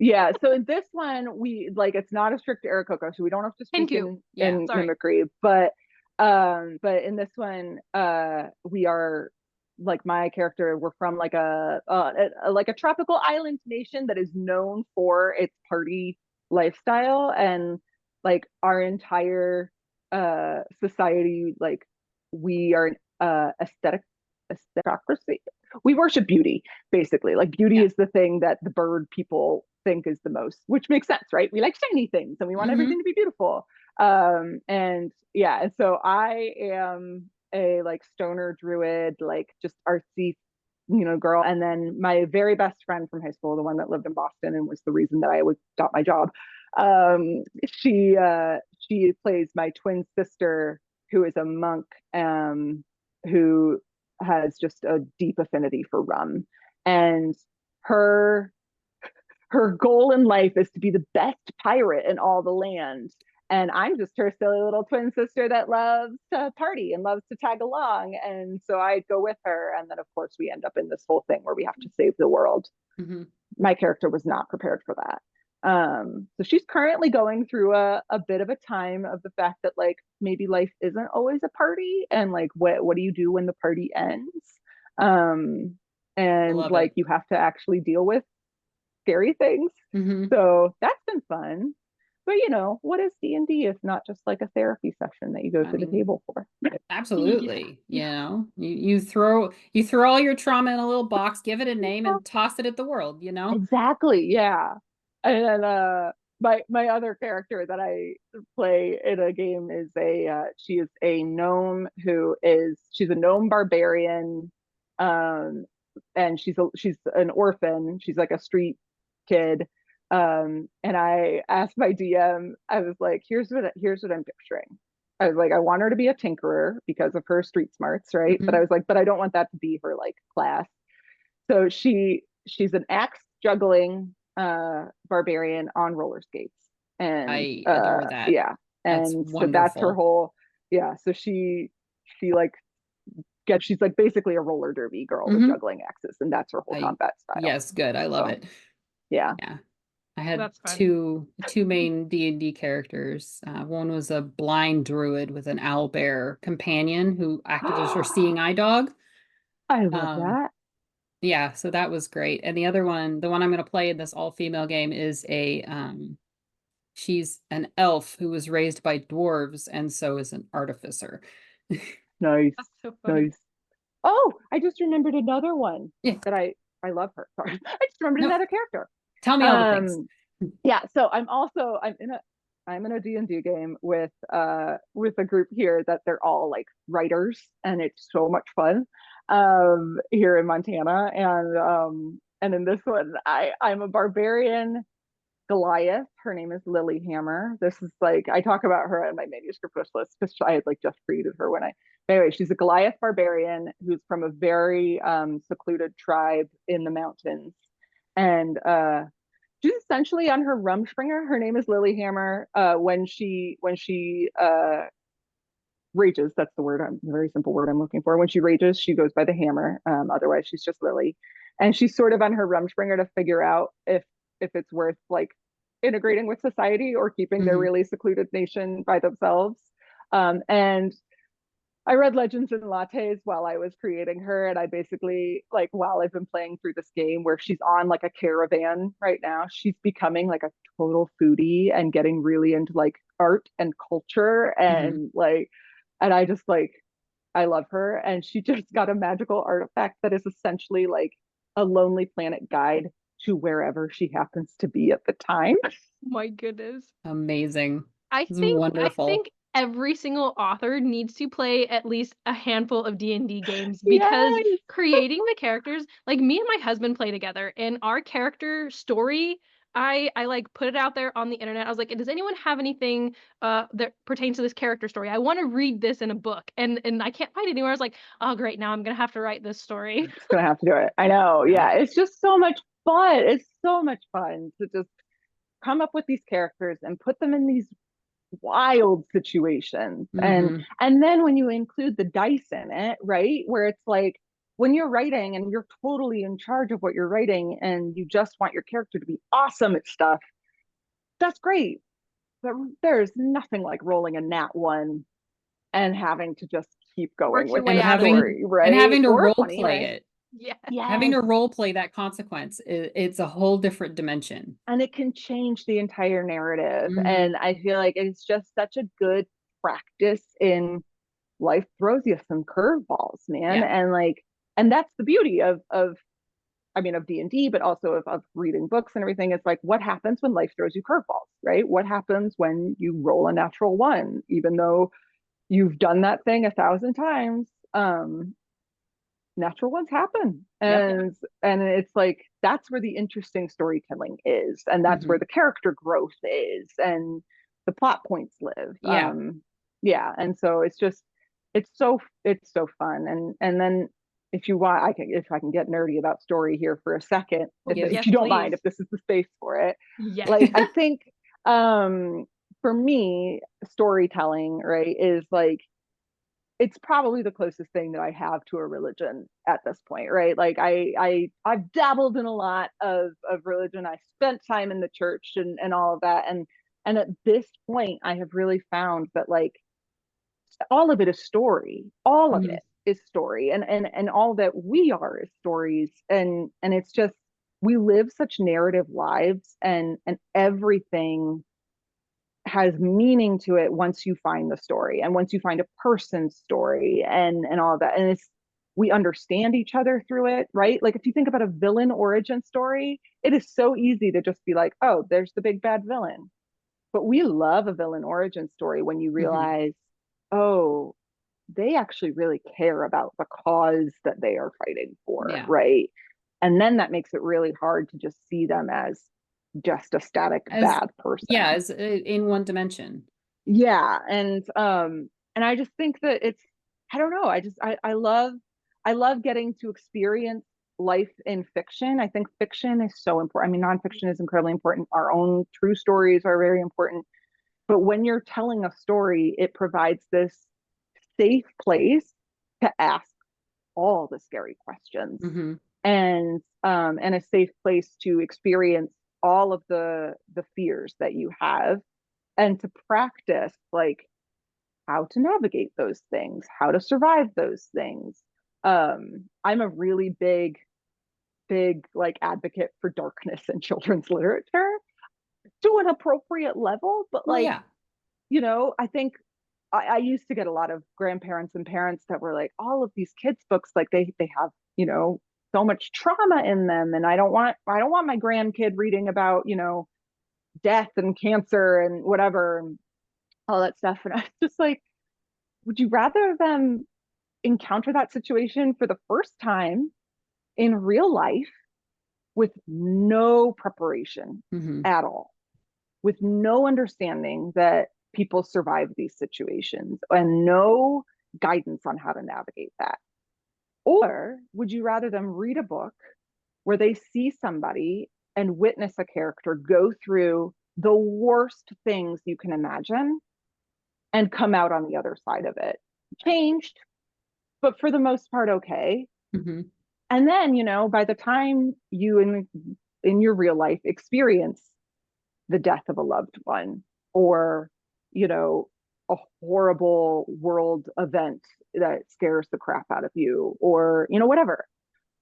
Yeah. So in this one, we like, it's not a strict Aarakocra, so we don't have to speak in mimicry. But in this one, we are, like, my character, we're from like a tropical island nation that is known for its party lifestyle, and like our entire society, like we are aestheticocracy. We worship beauty, basically. Like beauty is the thing that the bird people think is the most, which makes sense, right? We like shiny things and we want everything to be beautiful. And so I am a like stoner druid, like just artsy, girl. And then my very best friend from high school, the one that lived in Boston and was the reason that I got my job, she plays my twin sister, who is a monk, who has just a deep affinity for rum, and her goal in life is to be the best pirate in all the land. And I'm just her silly little twin sister that loves to party and loves to tag along. And so I go with her. And then, of course, we end up in this whole thing where we have to save the world. Mm-hmm. My character was not prepared for that. So she's currently going through a bit of a time of the fact that, like, maybe life isn't always a party. And, like, what do you do when the party ends? And, like, you have to actually deal with scary things. Mm-hmm. So that's been fun. But what is D&D if not just like a therapy session that you go to the table for? Absolutely. You throw all your trauma in a little box, give it a name, and toss it at the world. Exactly. Yeah. And then my other character that I play in a game is she is a gnome she's a gnome barbarian, and she's an orphan. She's like a street kid. And I asked my DM, I was like, here's what I'm picturing. I was like, I want her to be a tinkerer because of her street smarts, right? Mm-hmm. But I was like, but I don't want that to be her like class. So she's an axe juggling barbarian on roller skates. And I adore that. Yeah. And so that's her whole, so she's like basically a roller derby girl with juggling axes, and that's her whole combat style. Yes, good. I love it. Yeah. I had two main D&D characters. One was a blind druid with an owlbear companion who acted as her seeing eye dog. I love that. Yeah, so that was great. And the other one, the one I'm going to play in this all-female game, is she's an elf who was raised by dwarves and so is an artificer. Nice. That's so funny. Nice. Oh, I just remembered another one that I love her. Sorry. I just remembered another character. Tell me all the things. Yeah, so I'm in a D&D game with a group here that they're all like writers, and it's so much fun here in Montana. And in this one, I'm a barbarian Goliath. Her name is Lilyhammer. This is like, I talk about her on my manuscript wish list because I had like just created her anyway, she's a Goliath barbarian who's from a very secluded tribe in the mountains. And she's essentially on her Rumspringa. Her name is Lilyhammer. When she rages, that's the word, a very simple word I'm looking for. When she rages, she goes by the hammer. Otherwise, she's just Lily. And she's sort of on her Rumspringa to figure out if it's worth like integrating with society or keeping their really secluded nation by themselves. And I read Legends and Lattes while I was creating her, and I basically, like, while I've been playing through this game where she's on like a caravan right now, she's becoming like a total foodie and getting really into like art and culture and like, and I just like, I love her. And she just got a magical artifact that is essentially like a Lonely Planet guide to wherever she happens to be at the time. My goodness. Amazing. I It's think wonderful. every single author needs to play at least a handful of D&D games because Yes. creating the characters, like me and my husband play together, and our character story, I like put it out there on the internet. I was like, does anyone have anything that pertains to this character story? I want to read this in a book, and I can't find it anywhere. I was like, oh great, now I'm gonna have to write this story. Just gonna have to do it. I know. Yeah, it's just so much fun. It's so much fun to just come up with these characters and put them in these wild situations. And then when you include the dice in it, right, where it's like when you're writing and you're totally in charge of what you're writing and you just want your character to be awesome at stuff, that's great. But there's nothing like rolling a nat one and having to just keep going Work your with way the out of it. story, right? And having to Or role 20, play right? it. Yeah. Having to Yes. role play that consequence, it's a whole different dimension. And it can change the entire narrative. And I feel like it's just such a good practice in life throws you some curveballs, man. Yeah. And like, and that's the beauty of I mean, of D&D, but also of reading books and everything. It's like, what happens when life throws you curveballs, right? What happens when you roll a natural one, even though you've done that thing 1,000 times? Natural ones happen. And it's like, that's where the interesting storytelling is. And that's where the character growth is and the plot points live. Yeah. And so it's just, it's so fun. And then if you want, if I can get nerdy about story here for a second, if you don't mind, if this is the space for it. Yes. Like, I think for me, storytelling, right, is like, it's probably the closest thing that I have to a religion at this point, right? Like I've dabbled in a lot of religion. I spent time in the church and all of that. And at this point, I have really found that like all of it is story. All of it is story. And all that we are is stories. And it's just, we live such narrative lives and everything has meaning to it once you find the story and once you find a person's story and all of that. And it's, we understand each other through it, right? Like if you think about a villain origin story, it is so easy to just be like, oh, there's the big bad villain. But we love a villain origin story when you realize, oh, they actually really care about the cause that they are fighting for, right? And then that makes it really hard to just see them as just a static bad person. Yeah, as in one dimension. Yeah. And I just think that it's, I don't know, I love getting to experience life in fiction. I think fiction is so important. I mean, nonfiction is incredibly important. Our own true stories are very important. But when you're telling a story, it provides this safe place to ask all the scary questions and a safe place to experience all of the fears that you have and to practice like how to navigate those things, how to survive those things. I'm a really big like advocate for darkness in children's literature to an appropriate level, but like, you know, I think I used to get a lot of grandparents and parents that were like, all of these kids books, like they have, you know, so much trauma in them. And I don't want my grandkid reading about, you know, death and cancer and whatever, and all that stuff. And I was just like, would you rather them encounter that situation for the first time in real life with no preparation at all, with no understanding that people survive these situations and no guidance on how to navigate that? Or would you rather them read a book where they see somebody and witness a character go through the worst things you can imagine and come out on the other side of it? Changed, but for the most part, okay. And then, you know, by the time you in your real life experience the death of a loved one, or, you know, a horrible world event that scares the crap out of you, or, you know, whatever,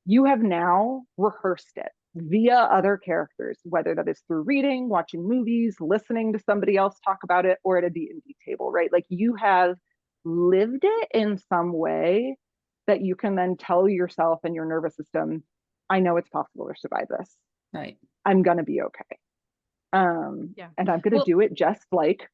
you have now rehearsed it via other characters, whether that is through reading, watching movies, listening to somebody else talk about it, or at a D&D table, right? Like, you have lived it in some way that you can then tell yourself and your nervous system, I know it's possible to survive this. Right. I'm going to be okay. And I'm going to do it just like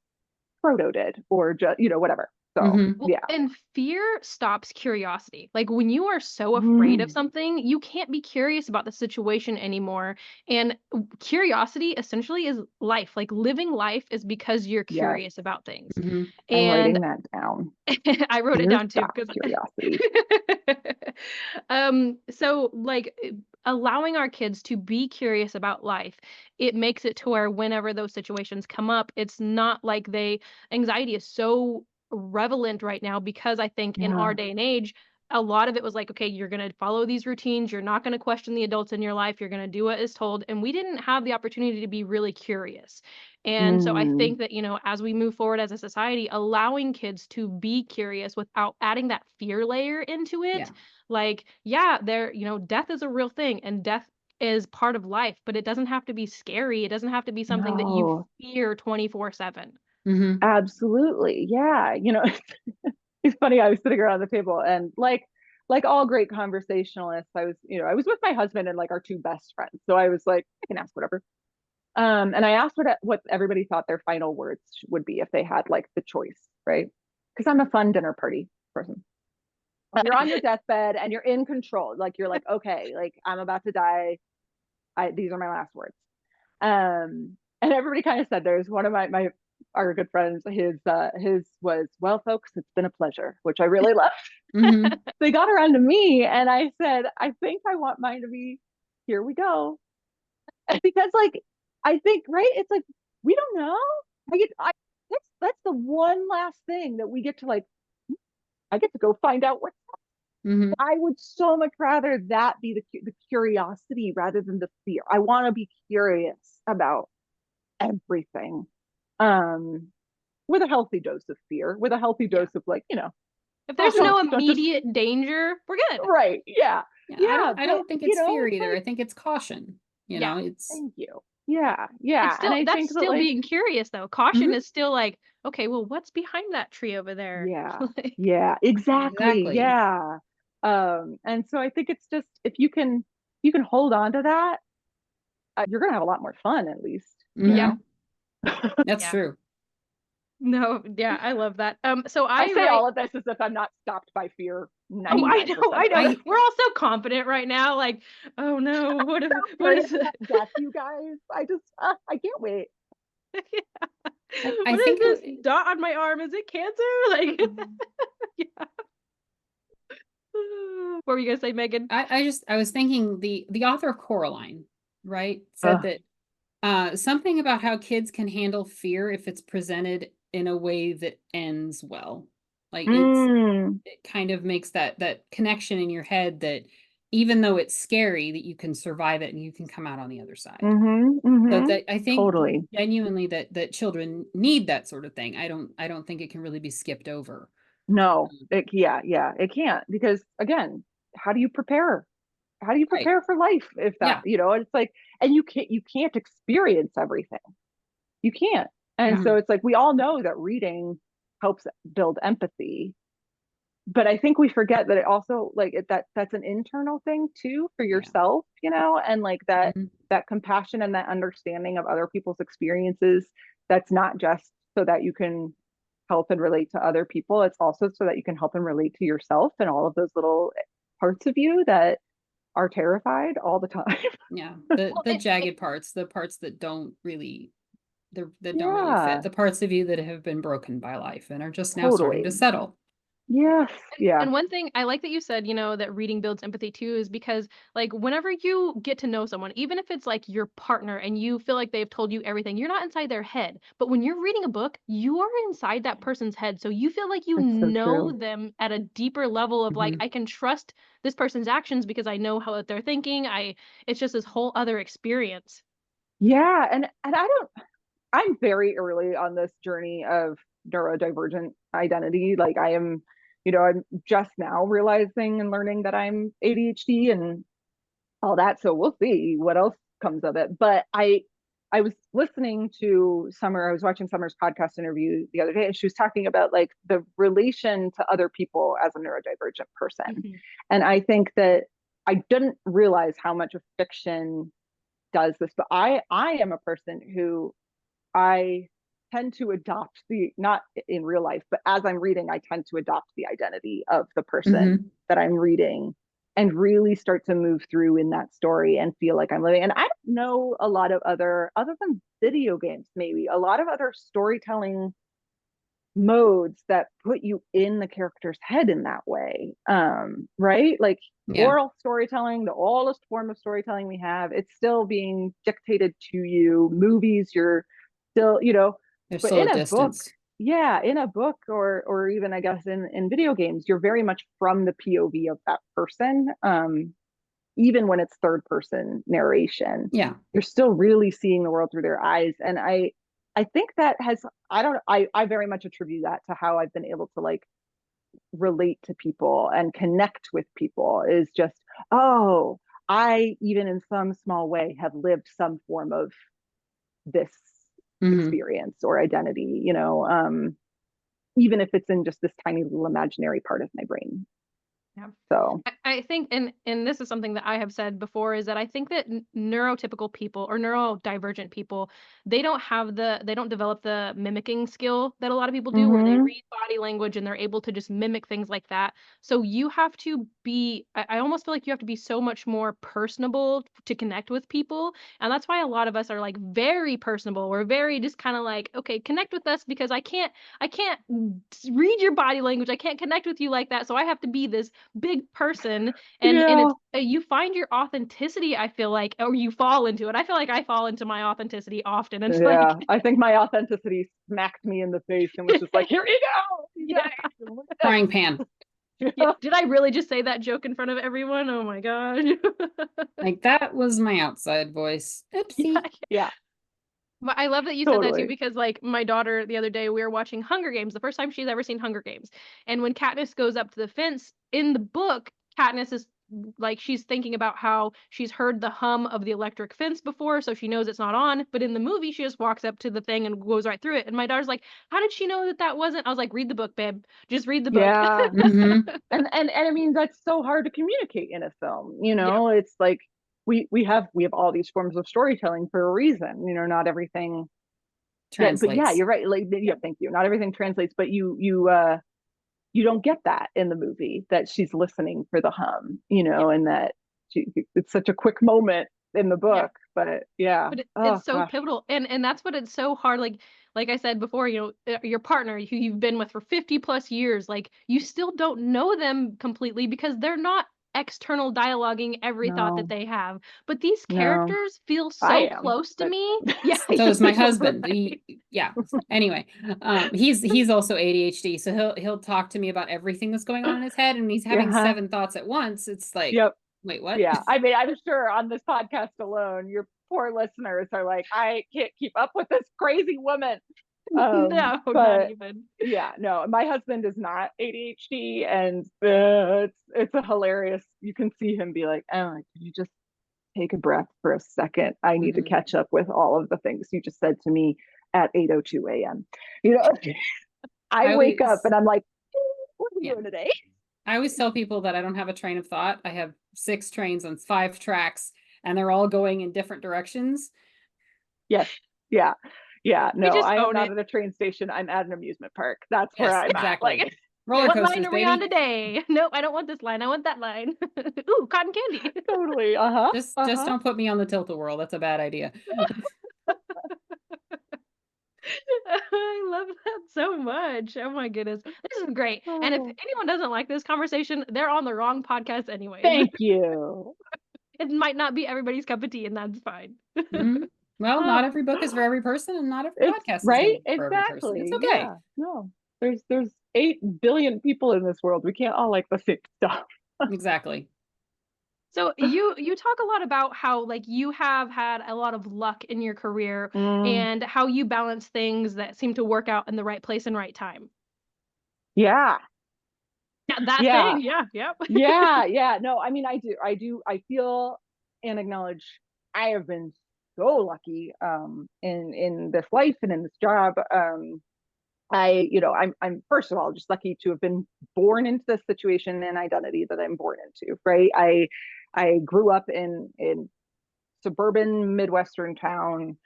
Frodo did, or just, you know, whatever. So, yeah. And fear stops curiosity. Like, when you are so afraid of something, you can't be curious about the situation anymore. And curiosity essentially is life. Like, living life is because you're curious about things. I'm And writing that down. I wrote it down too, because curiosity. So, like, allowing our kids to be curious about life, it makes it to where whenever those situations come up, it's not like anxiety is so prevalent right now, because I think in our day and age, a lot of it was like, okay, you're going to follow these routines. You're not going to question the adults in your life. You're going to do what is told. And we didn't have the opportunity to be really curious. And so I think that, you know, as we move forward as a society, allowing kids to be curious without adding that fear layer into it, like, there, you know, death is a real thing, and death is part of life, but it doesn't have to be scary. It doesn't have to be something that you fear 24/7. Absolutely. Yeah. You know, it's funny. I was sitting around the table, and like all great conversationalists, I was with my husband and like our two best friends. So I was like, I can ask whatever. And I asked what everybody thought their final words would be if they had like the choice, right? Because I'm a fun dinner party person. You're on your deathbed and you're in control. Like, you're like, okay, like, I'm about to die. These are my last words. And everybody kind of said, there's one of our good friends, his was, well, folks, it's been a pleasure, which I really loved. They got around to me, and I said, I think I want mine to be, here we go. Because, like, I think, right, it's like, we don't know. That's the one last thing that we get to, like, I get to go find out what's happening. I would so much rather that be the curiosity rather than the fear. I want to be curious about everything, with a healthy dose of fear, with a healthy dose of, like, you know, if there's no immediate danger, we're good. Right. Yeah. I don't think it's fear either. I think it's caution. You know, it's. Thank you. Yeah. Yeah. Still, and I that's think still that, like, being curious, though. Caution is still like, okay, well, what's behind that tree over there? Yeah. Yeah. Exactly. Yeah. And so I think it's just, if you can hold on to that, you're gonna have a lot more fun, at least. Yeah. That's true. No, I love that. So I say all of this as if I'm not stopped by fear. I know. We're all so confident right now. Like, oh no, what is it? Death, you guys. I can't wait. I think this dot on my arm? Is it cancer? Like, What were you gonna say, Megan? I was thinking the author of Coraline, right, said that something about how kids can handle fear if it's presented in a way that ends well. Like, it kind of makes that connection in your head that even though it's scary, that you can survive it and you can come out on the other side. So that, I think, genuinely that children need that sort of thing. I don't think it can really be skipped over. No, it can't, because, again, how do you prepare? How do you prepare for life if that, you know, it's like, and you can't experience everything. You can't. And so it's like, we all know that reading helps build empathy, but I think we forget that it also, like, that's an internal thing too, for yourself, you know, and like that compassion and that understanding of other people's experiences. That's not just so that you can help and relate to other people. It's also so that you can help and relate to yourself and all of those little parts of you that are terrified all the time. Yeah. Well, The jagged parts, the parts that don't really don't really Yeah, fit, the parts of you that have been broken by life and are just now starting to totally. settle. Yes. Yeah. And one thing I like that you said, that reading builds empathy too, is because like whenever you get to know someone, even if it's like your partner and you feel like they've told you everything, you're not inside their head. But when you're reading a book, you are inside that person's head. So you feel like you That's so know true. them at a deeper level of like, Mhm. I can trust this person's actions because I know how they're thinking. It's just this whole other experience. Yeah. And I'm very early on this journey of neurodivergent identity. Like I am, I'm just now realizing and learning that I'm ADHD and all that. So we'll see what else comes of it. But I was listening to I was watching Summer's podcast interview the other day, and she was talking about like the relation to other people as a neurodivergent person. Mm-hmm. And I think that I didn't realize how much of fiction does this, but I am a person who I tend to adopt not in real life, but as I'm reading, I tend to adopt the identity of the person Mhm. that I'm reading and really start to move through in that story and feel like I'm living. And I don't know a lot of other than video games, maybe a lot of other storytelling modes that put you in the character's head in that way. Right? Like Yeah. oral storytelling, the oldest form of storytelling we have, it's still being dictated to you. Movies, you're still, There's but still in a a book, distance. yeah, in a book or even I guess in video games, you're very much from the POV of that person. Even when it's third person narration, Yeah. you're still really seeing the world through their eyes. And I think that has, I very much attribute that to how I've been able to like relate to people and connect with people is just, oh, I, even in some small way, have lived some form of this Mhm. experience or identity, even if it's in just this tiny little imaginary part of my brain. Yeah. So I think, and this is something that I have said before, is that I think that neurotypical people or neurodivergent people, they don't develop the mimicking skill that a lot of people do, where they mm-hmm. read body language and they're able to just mimic things like that. So you have to be, I almost feel like you have to be so much more personable to connect with people. And that's why a lot of us are like very personable. We're very just kind of like, okay, connect with us because I can't read your body language. I can't connect with you like that. So I have to be this big person, and Yeah. it's you find your authenticity, I feel like, or you fall into it. I feel like I fall into my authenticity often. It's like Yeah, I think my authenticity smacked me in the face and was just like, "Here you go, you yeah. guys." Look at Frying pan. this. Yeah. Did I really just say that joke in front of everyone? Oh my gosh. Like that was my outside voice. Oopsie. Yeah. Yeah, But I love that you said that too, totally. because like my daughter the other day, we were watching Hunger Games, the first time she's ever seen Hunger Games. And when Katniss goes up to the fence in the book, Katniss is like, she's thinking about how she's heard the hum of the electric fence before, so she knows it's not on. But in the movie, she just walks up to the thing and goes right through it. And my daughter's like, how did she know that that wasn't? I was like, read the book, babe. Just read the book. Yeah, Mhm. and I mean that's so hard to communicate in a film. Yeah. It's like we have all these forms of storytelling for a reason. Not everything. But yeah, Translates. you're right. Like, yeah, thank you. Not everything translates, but you don't get that in the movie that she's listening for the hum, Yeah. and that it's such a quick moment in the Yeah. book. But yeah, But oh it's so gosh, pivotal, and that's what it's so hard. Like I said before, your partner who you've been with for 50 plus years, like you still don't know them completely because they're not external dialoguing every thought that no, they have. But these no, characters feel I so am, close to but me. Yeah, So is my husband. right. Yeah. Anyway, he's also ADHD, so he'll talk to me about everything that's going on in his head, and he's having yeah, 7 thoughts at once. It's like, yep, wait, what? yeah. I mean, I'm sure on this podcast alone, your poor listeners are like, I can't keep up with this crazy woman. No, not But even. yeah, no, my husband is not ADHD, and it's a hilarious. You can see him be like, "Oh, can you just take a breath for a second? I need to Mhm. catch up with all of the things you just said to me at 8:02 a.m." I I wake up always, and I'm like, "What are we yeah, doing today?" I always tell people that I don't have a train of thought. I have 6 trains on 5 tracks, and they're all going in different directions. Yes, yeah, yeah. We No, just I am own not it. at a train station. I'm at an amusement park. That's where Yes, I'm at. exactly. Like, Roller What line coasters, are we on baby. today? Nope, I don't want this line. I want that line. Ooh, cotton candy. Totally. Just don't put me on the tilt-a-whirl. That's a bad idea. I love that so much. Oh my goodness. This is great. And if Oh, anyone doesn't like this conversation, they're on the wrong podcast anyways. thank you. It might not be everybody's cup of tea, and that's fine. Mhm. Well, not every book is for every person, and not every It's podcast is right. gonna be for every person. It's Exactly. okay. Yeah. No, there's 8 billion people in this world. We can't all like the same stuff. Exactly. So you talk a lot about how like you have had a lot of luck in your career and how you balance things that seem to work out in the right place and right time. Yeah. Yeah, that Yeah. thing. Yeah, yep. Yeah. No, I mean, I feel and acknowledge I have been so lucky in this life and in this job. I'm first of all just lucky to have been born into this situation and identity that I'm born into, right? I grew up in suburban Midwestern town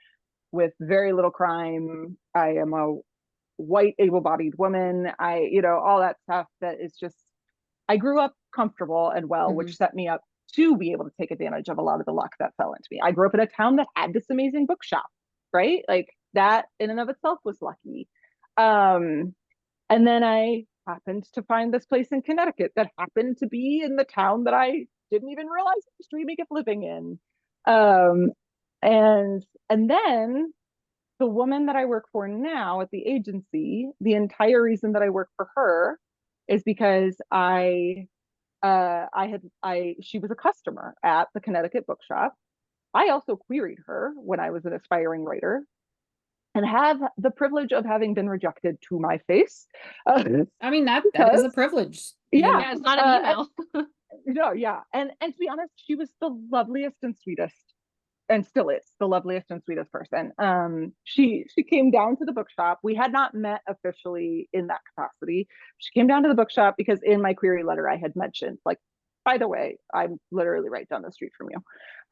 with very little crime. I am a white able-bodied woman. All that stuff that is just, I grew up comfortable and well, Mhm. which set me up to be able to take advantage of a lot of the luck that fell into me. I grew up in a town that had this amazing bookshop, right? Like that in and of itself was lucky. And then I happened to find this place in Connecticut that happened to be in the town that I didn't even realize I was dreaming of living in. Um, and then the woman that I work for now at the agency, the entire reason that I work for her is because she was a customer at the Connecticut bookshop. I also queried her when I was an aspiring writer and have the privilege of having been rejected to my face. I mean, that is a Because privilege. yeah, Yeah, it's not an email. yeah, and to be honest, she was the loveliest and sweetest, and still is the loveliest and sweetest person. She came down to the bookshop. We had not met officially in that capacity. She came down to the bookshop because in my query letter I had mentioned, like, by the way, I'm literally right down the street from you.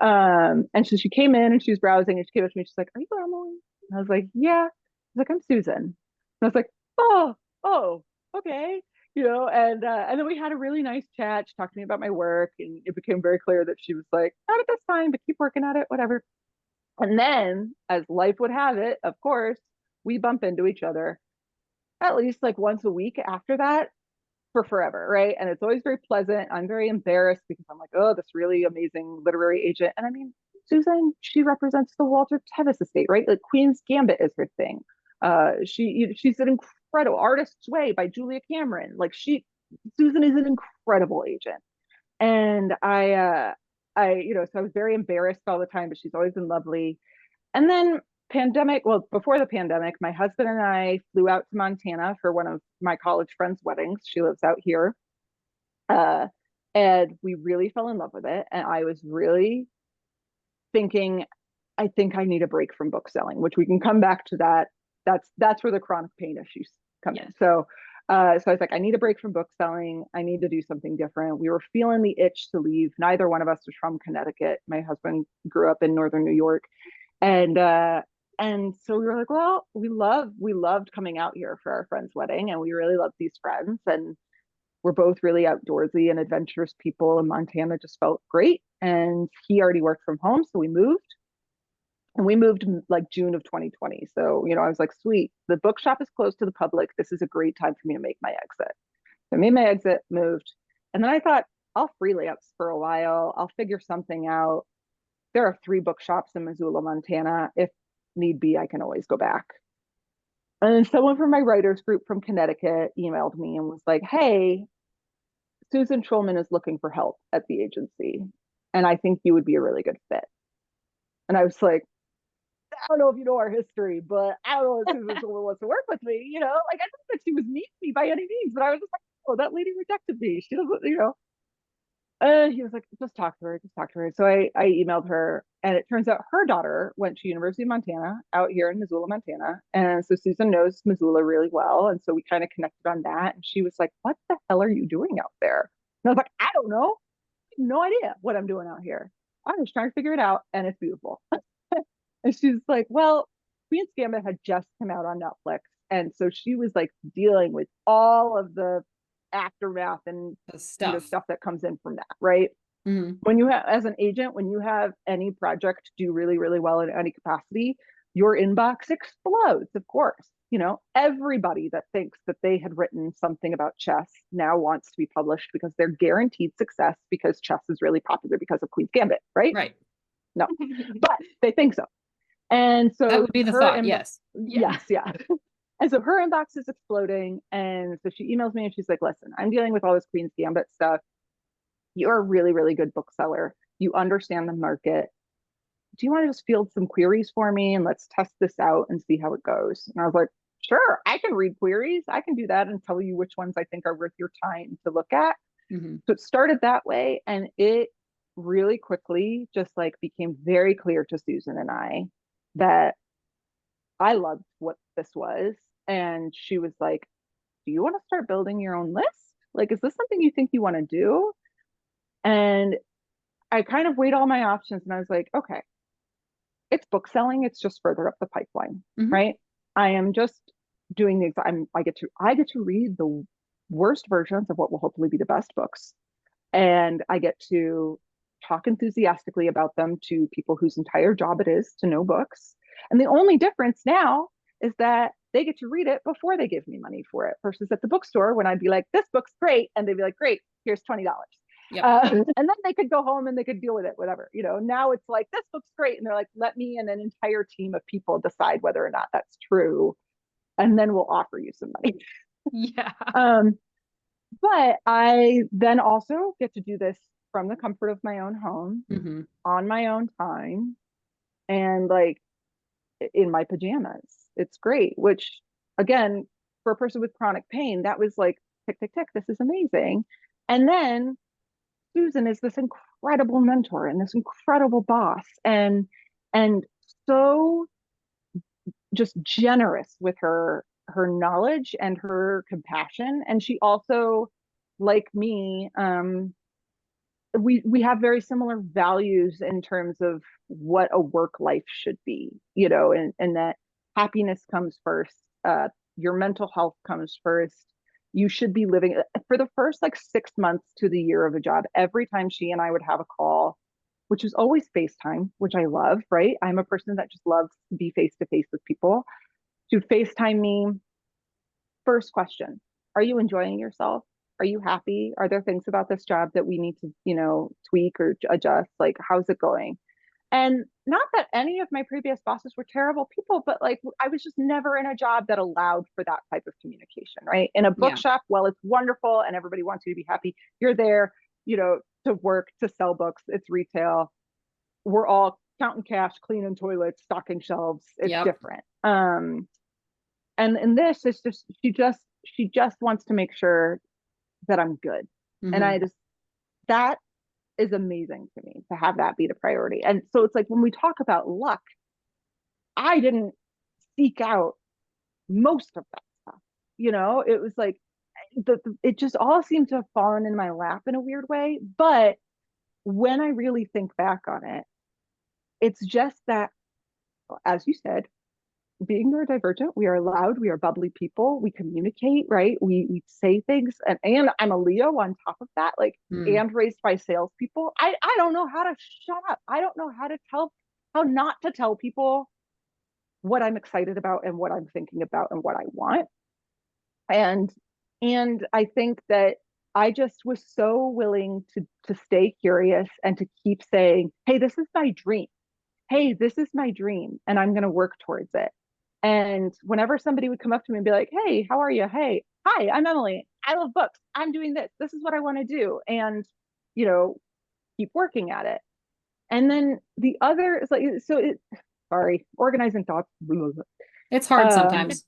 And so she came in and she was browsing and she came up to me. She's like, "Are you Emelie?" And I was like, "Yeah." She's like, "I'm Susan." And I was like, "Oh, okay." And then we had a really nice chat. She talked to me about my work, and it became very clear that she was like, "Not at this time, but keep working at it, whatever." And then, as life would have it, of course, we bump into each other at least like once a week after that for forever, right? And it's always very pleasant. I'm very embarrassed because I'm like, oh, this really amazing literary agent. And I mean, Susan, she represents the Walter Tevis estate, right? Like Queen's Gambit is her thing. She's an incredible Artist's Way by Julia Cameron. Susan is an incredible agent. And so I was very embarrassed all the time, but she's always been lovely. And then before the pandemic, my husband and I flew out to Montana for one of my college friends' weddings. She lives out here. Uh, and we really fell in love with it. And I was really thinking, I think I need a break from book selling, which we can come back to that. That's where the chronic pain issues come in. So I was like, I need a break from book selling. I need to do something different. We were feeling the itch to leave. Neither one of us was from Connecticut. My husband grew up in northern New York. And so we were like, well, we loved coming out here for our friend's wedding, and we really loved these friends, and we're both really outdoorsy and adventurous people, and Montana just felt great. And he already worked from home, so we moved. And we moved like June of 2020. So, I was like, sweet, the bookshop is closed to the public. This is a great time for me to make my exit. So I made my exit, moved. And then I thought, I'll freelance for a while. I'll figure something out. There are 3 bookshops in Missoula, Montana. If need be, I can always go back. And then someone from my writers group from Connecticut emailed me and was like, hey, Susan Schulman is looking for help at the agency. And I think you would be a really good fit. And I was like, I don't know if you know our history, but I don't know if Susan Schulman wants to work with me. Like, I don't think that she was mean to me by any means, but I was just like, oh, that lady rejected me. She doesn't. He was like, just talk to her. So I emailed her, and it turns out her daughter went to University of Montana out here in Missoula, Montana. And so Susan knows Missoula really well. And so we kind of connected on that. And she was like, what the hell are you doing out there? And I was like, I don't know. I have no idea what I'm doing out here. I'm just trying to figure it out. And it's beautiful. And she's like, well, Queen's Gambit had just come out on Netflix. And so she was like dealing with all of the aftermath and The stuff. stuff that comes in from that, right? Mm-hmm. When you have, as an agent, when you have any project do really, really well in any capacity, your inbox explodes, of course. Everybody that thinks that they had written something about chess now wants to be published because they're guaranteed success because chess is really popular because of Queen's Gambit, right? Right. No, but they think so. And so that would be the thought. Yes. Yes. Yeah. And so her inbox is exploding. And so she emails me and she's like, listen, I'm dealing with all this Queen's Gambit stuff. You're a really, really good bookseller. You understand the market. Do you want to just field some queries for me and let's test this out and see how it goes? And I was like, sure, I can read queries. I can do that and tell you which ones I think are worth your time to look at. Mm-hmm. So it started that way. And it really quickly just like became very clear to Susan and I that I loved what this was. And she was like, do you want to start building your own list? Like, is this something you think you want to do? And I kind of weighed all my options and I was like, okay, it's book selling. It's just further up the pipeline, Mm-hmm. right? I am just doing I get to read the worst versions of what will hopefully be the best books. And I get to talk enthusiastically about them to people whose entire job it is to know books. And the only difference now is that they get to read it before they give me money for it versus at the bookstore when I'd be like, this book's great. And they'd be like, great, here's $20. Yep. And then they could go home and they could deal with it, whatever. Now it's like, this book's great. And they're like, let me and an entire team of people decide whether or not that's true. And then we'll offer you some money. Yeah. But I then also get to do this from the comfort of my own home, Mm-hmm. on my own time, and like in my pajamas. It's great, which again, for a person with chronic pain, that was like, tick, tick, tick, this is amazing. And then Susan is this incredible mentor and this incredible boss and so just generous with her knowledge and her compassion. And she also, like me, we have very similar values in terms of what a work life should be, and that happiness comes first, your mental health comes first. You should be living for the first like 6 months to the year of a job. Every time she and I would have a call, which was always FaceTime, which I love, right? I'm a person that just loves to be face to face with people. To FaceTime me, first question, are you enjoying yourself? Are you happy? Are there things about this job that we need to, tweak or adjust? Like, how's it going? And not that any of my previous bosses were terrible people, but like I was just never in a job that allowed for that type of communication, right? In a bookshop, well, it's wonderful and everybody wants you to be happy. You're there, to work, to sell books. It's retail. We're all counting cash, cleaning toilets, stocking shelves. It's different. And in this, it's just she just wants to make sure that I'm good. Mm-hmm. And that is amazing to me to have that be the priority. And so it's like when we talk about luck, I didn't seek out most of that stuff. It was like it just all seemed to have fallen in my lap in a weird way. But when I really think back on it, it's just that, as you said, being neurodivergent, we are loud, we are bubbly people, we communicate, right? We say things, and I'm a Leo on top of that, like, and raised by salespeople. I don't know how to shut up. I don't know how not to tell people what I'm excited about and what I'm thinking about and what I want. And I think that I just was so willing to stay curious and to keep saying, hey, this is my dream. Hey, this is my dream, and I'm going to work towards it. And whenever somebody would come up to me and be like, hey, how are you? Hey, hi, I'm Emelie. I love books. I'm doing this. This is what I want to do. And, keep working at it. And then the other is like, organizing thoughts. It's hard sometimes.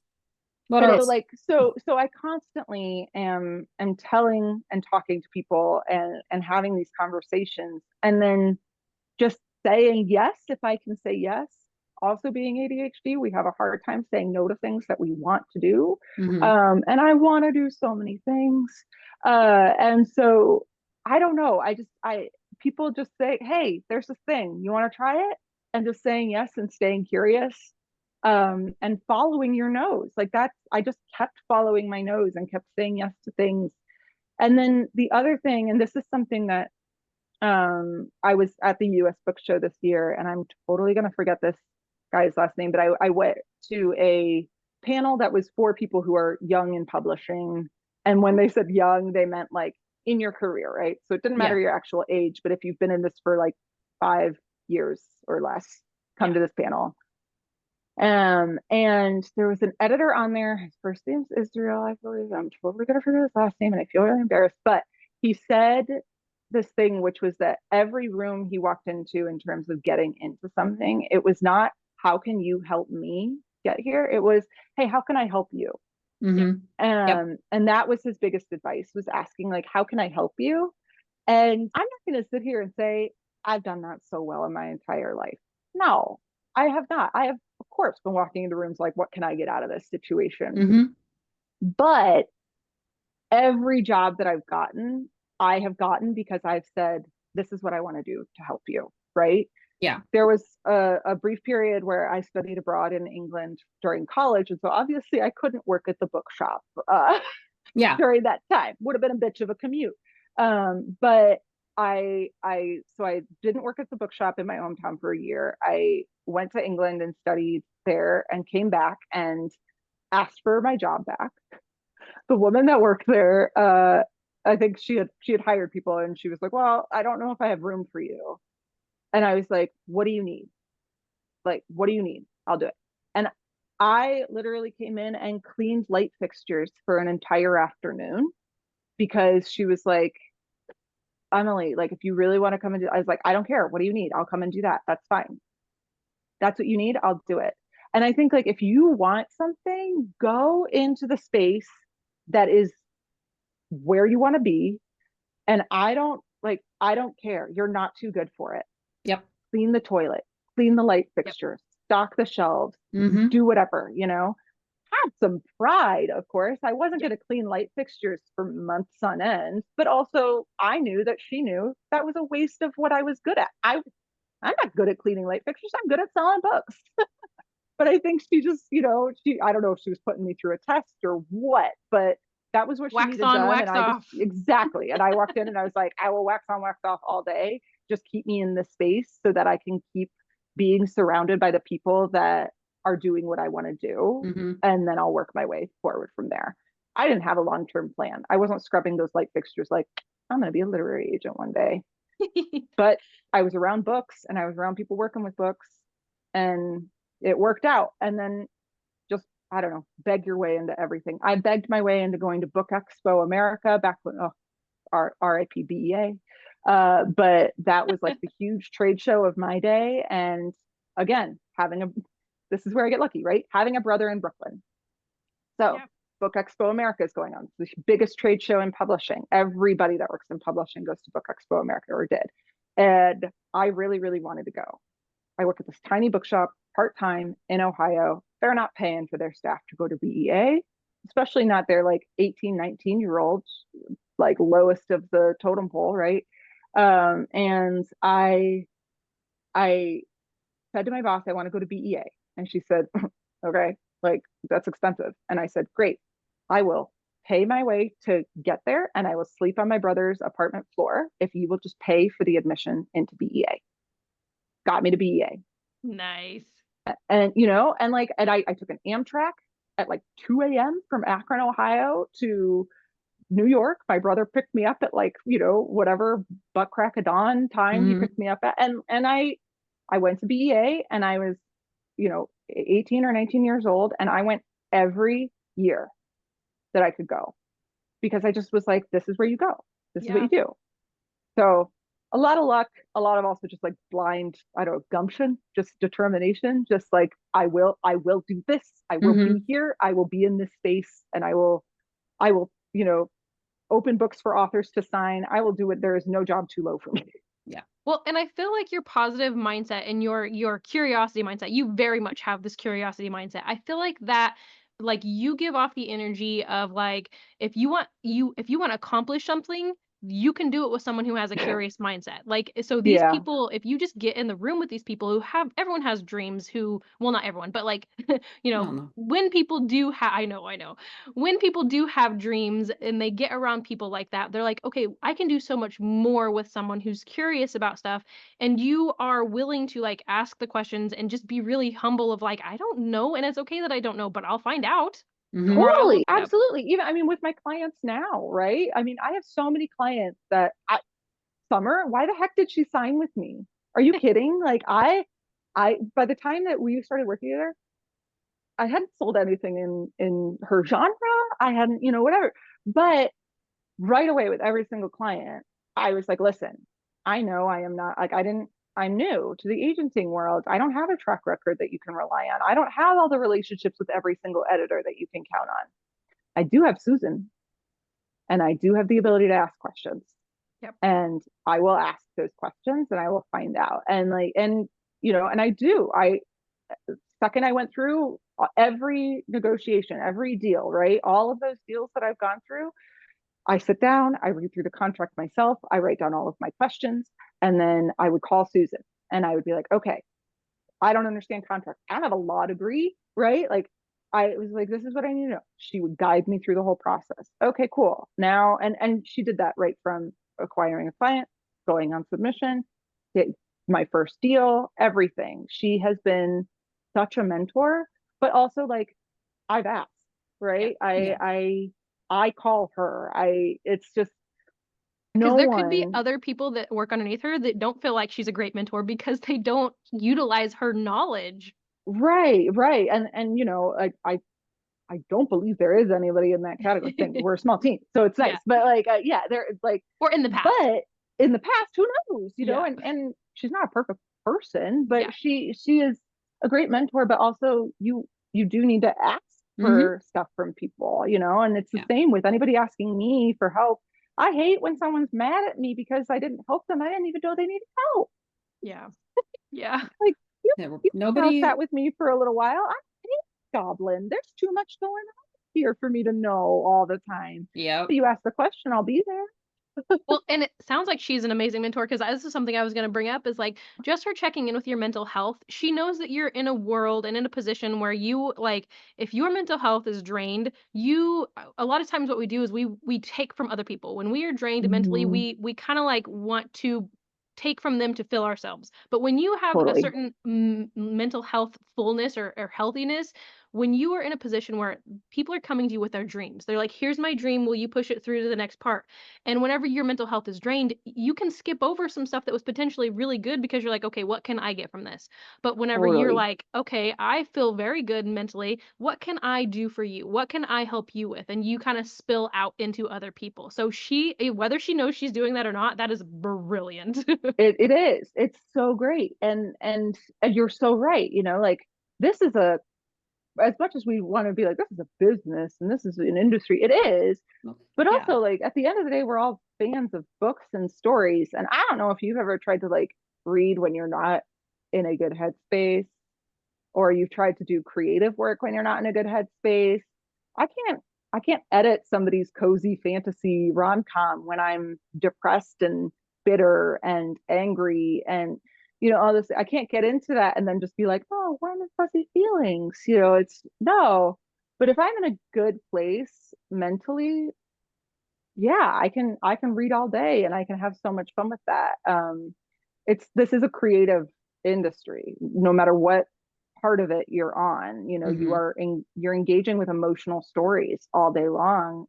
What else? So I constantly am telling and talking to people and having these conversations, and then just saying yes if I can say yes. Also, being ADHD, we have a hard time saying no to things that we want to do. Mm-hmm. And I want to do so many things. And so I don't know. People just say, hey, there's this thing. You want to try it? And just saying yes and staying curious, and following your nose. Like I just kept following my nose and kept saying yes to things. And then the other thing, and this is something that I was at the US Book Show this year, and I'm totally going to forget this guy's last name, but I went to a panel that was for people who are young in publishing. And when they said young, they meant like in your career, right? So it didn't matter your actual age, but if you've been in this for like 5 years or less, come to this panel. And there was an editor on there. His first name's Israel, I believe. I'm totally gonna forget his last name, and I feel really embarrassed. But he said this thing, which was that every room he walked into, in terms of getting into something, it was not how can you help me get here. It was, hey, how can I help you? Mm-hmm. And that was his biggest advice, was asking like, how can I help you? And I'm not going to sit here and say I've done that so well in my entire life. No, I have not. I have, of course, been walking into rooms like, what can I get out of this situation? Mm-hmm. But every job that I've gotten, I have gotten because I've said, this is what I want to do to help you, right? Yeah. There was a brief period where I studied abroad in England during college. And so obviously I couldn't work at the bookshop during that time. Would have been a bitch of a commute. But I didn't work at the bookshop in my hometown for a year. I went to England and studied there and came back and asked for my job back. The woman that worked there, I think she had hired people, and she was like, well, I don't know if I have room for you. And I was like, what do you need? Like, what do you need? I'll do it. And I literally came in and cleaned light fixtures for an entire afternoon, because she was like, Emelie, like, if you really want to come and do, I was like, I don't care. What do you need? I'll come and do that. That's fine. That's what you need. I'll do it. And I think like, if you want something, go into the space that is where you want to be. And I don't care. You're not too good for it. Yep. Clean the toilet, clean the light fixtures, stock the shelves, do whatever, have some pride, of course. I wasn't going to clean light fixtures for months on end, but also I knew that she knew that was a waste of what I was good at. I'm not good at cleaning light fixtures. I'm good at selling books. But I think she just, I don't know if she was putting me through a test or what, but that was what she needed done. Wax and off. Exactly. And I walked in and I was like, I will wax on, wax off all day. Just keep me in this space so that I can keep being surrounded by the people that are doing what I want to do. And then I'll work my way forward from there. I didn't have a long-term plan. I wasn't scrubbing those light fixtures like, I'm going to be a literary agent one day. But I was around books and I was around people working with books, and it worked out. And then just, I don't know, beg your way into everything. I begged my way into going to Book Expo America back when, RIP BEA. But that was like the huge trade show of my day. And again, this is where I get lucky, right? Having a brother in Brooklyn. So Book Expo America is going on. It's the biggest trade show in publishing. Everybody that works in publishing goes to Book Expo America, or did. And I really, really wanted to go. I work at this tiny bookshop part-time in Ohio. They're not paying for their staff to go to BEA, especially not their like 18, 19-year-olds, like lowest of the totem pole, right? And I said to my boss, I want to go to BEA. And she said, okay, like, that's expensive. And I said, great, I will pay my way to get there, and I will sleep on my brother's apartment floor if you will just pay for the admission into BEA. Got me to BEA. Nice. And I took an Amtrak at like 2 a.m. from Akron, Ohio to New York. My brother picked me up at like, whatever butt crack of dawn time he picked me up at. And I went to BEA, and I was, 18 or 19 years old. And I went every year that I could go, because I just was like, this is where you go. This is what you do. So a lot of luck, a lot of also just like blind, gumption, just determination, just like, I will do this. I will be here. I will be in this space, and I will, open books for authors to sign. I will do it. There is no job too low for me. Yeah. Well, and I feel like your positive mindset and your curiosity mindset, you very much have this curiosity mindset. I feel like that, like, you give off the energy of like, if you want to accomplish something, you can do it with someone who has a curious mindset. Like, so these Yeah. people, if you just get in the room with these people who have, everyone has dreams who, well, not everyone, but like, you know, No. when people do have, I know, when people do have dreams and they get around people like that, they're like, okay, I can do so much more with someone who's curious about stuff. And you are willing to like ask the questions and just be really humble of like, I don't know. And it's okay that I don't know, but I'll find out. Mhm. Or I'll Totally. look it up. Absolutely. Even, I mean, with my clients now, right? I mean, I have so many clients that Summer, why the heck did she sign with me? Are you kidding? Like by the time that we started working together, I hadn't sold anything in her genre. I hadn't, whatever. But right away with every single client, I was like, listen, I know I am not like I'm new to the agenting world. I don't have a track record that you can rely on. I don't have all the relationships with every single editor that you can count on. I do have Susan, and I do have the ability to ask questions. Yep. And I will ask those questions and I will find out. And and I do. Second I went through every negotiation, every deal, right? All of those deals that I've gone through, I sit down, I read through the contract myself, I write down all of my questions, and then I would call Susan and I would be like, okay, I don't understand contracts. I don't have a law degree, right? Like I was like, this is what I need to know. She would guide me through the whole process. Okay, cool. Now, and she did that right from acquiring a client, going on submission, my first deal, everything. She has been such a mentor, but also like I've asked, right? Yeah. I call her. It's just Because no there could be one. other people that work underneath her that don't feel like she's a great mentor because they don't utilize her knowledge. Right, right. And I don't believe there is anybody in that category. Thing. We're a small team, so it's nice. Yeah. But like, yeah, there like, Or in the past. but in the past, who knows? Yeah. And she's not a perfect person, but Yeah. she is a great mentor. But also, you do need to ask for stuff from people, and it's the same with anybody asking me for help. I hate when someone's mad at me because I didn't help them. I didn't even know they needed help. Yeah. Yeah. Like Yeah, you nobody. sat with me for a little while. I'm goblin. There's too much going on here for me to know all the time. Yeah. You ask the question, I'll be there. Well, and it sounds like she's an amazing mentor because this is something I was going to bring up is like just her checking in with your mental health. She knows that you're in a world and in a position where you like if your mental health is drained, a lot of times what we do is we take from other people. When we are drained mentally, we kind of like want to take from them to fill ourselves. But when you have a Totally. certain mental health fullness or healthiness, when you are in a position where people are coming to you with their dreams, they're like, here's my dream, will you push it through to the next part? And whenever your mental health is drained, you can skip over some stuff that was potentially really good because you're like, okay, what can I get from this? But whenever you're Totally. like, okay, I feel very good mentally, what can I do for you? What can I help you with? And you kind of spill out into other people. So whether she knows she's doing that or not, that is brilliant. It is. It's so great. And you're so right. Like this is as much as we want to be like, this is a business and this is an industry, it is. But Yeah. also, like, at the end of the day, we're all fans of books and stories. And I don't know if you've ever tried to like read when you're not in a good headspace, or you've tried to do creative work when you're not in a good headspace. I can't edit somebody's cozy fantasy rom-com when I'm depressed and bitter and angry and all this. I can't get into that and then just be like, oh, warm and fuzzy feelings. It's no. But if I'm in a good place mentally, yeah, I can read all day and I can have so much fun with that. This is a creative industry, no matter what part of it you're on. You're engaging with emotional stories all day long,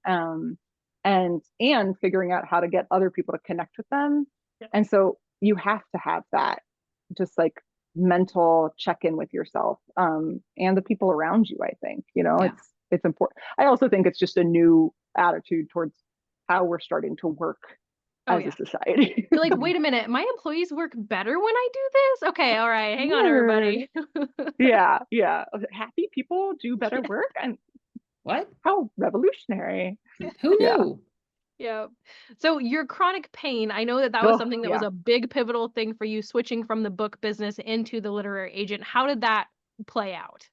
and figuring out how to get other people to connect with them. Yeah. And so you have to have that just like mental check-in with yourself, and the people around you. I think it's important. I also think it's just a new attitude towards how we're starting to work as a society. You're like, wait a minute, my employees work better when I do this? Okay, all right, hang on, everybody. Yeah. Happy people do better work, and What? how revolutionary. Who Yeah. knew? Yeah. So your chronic pain, I know that was something that was a big pivotal thing for you switching from the book business into the literary agent. How did that play out?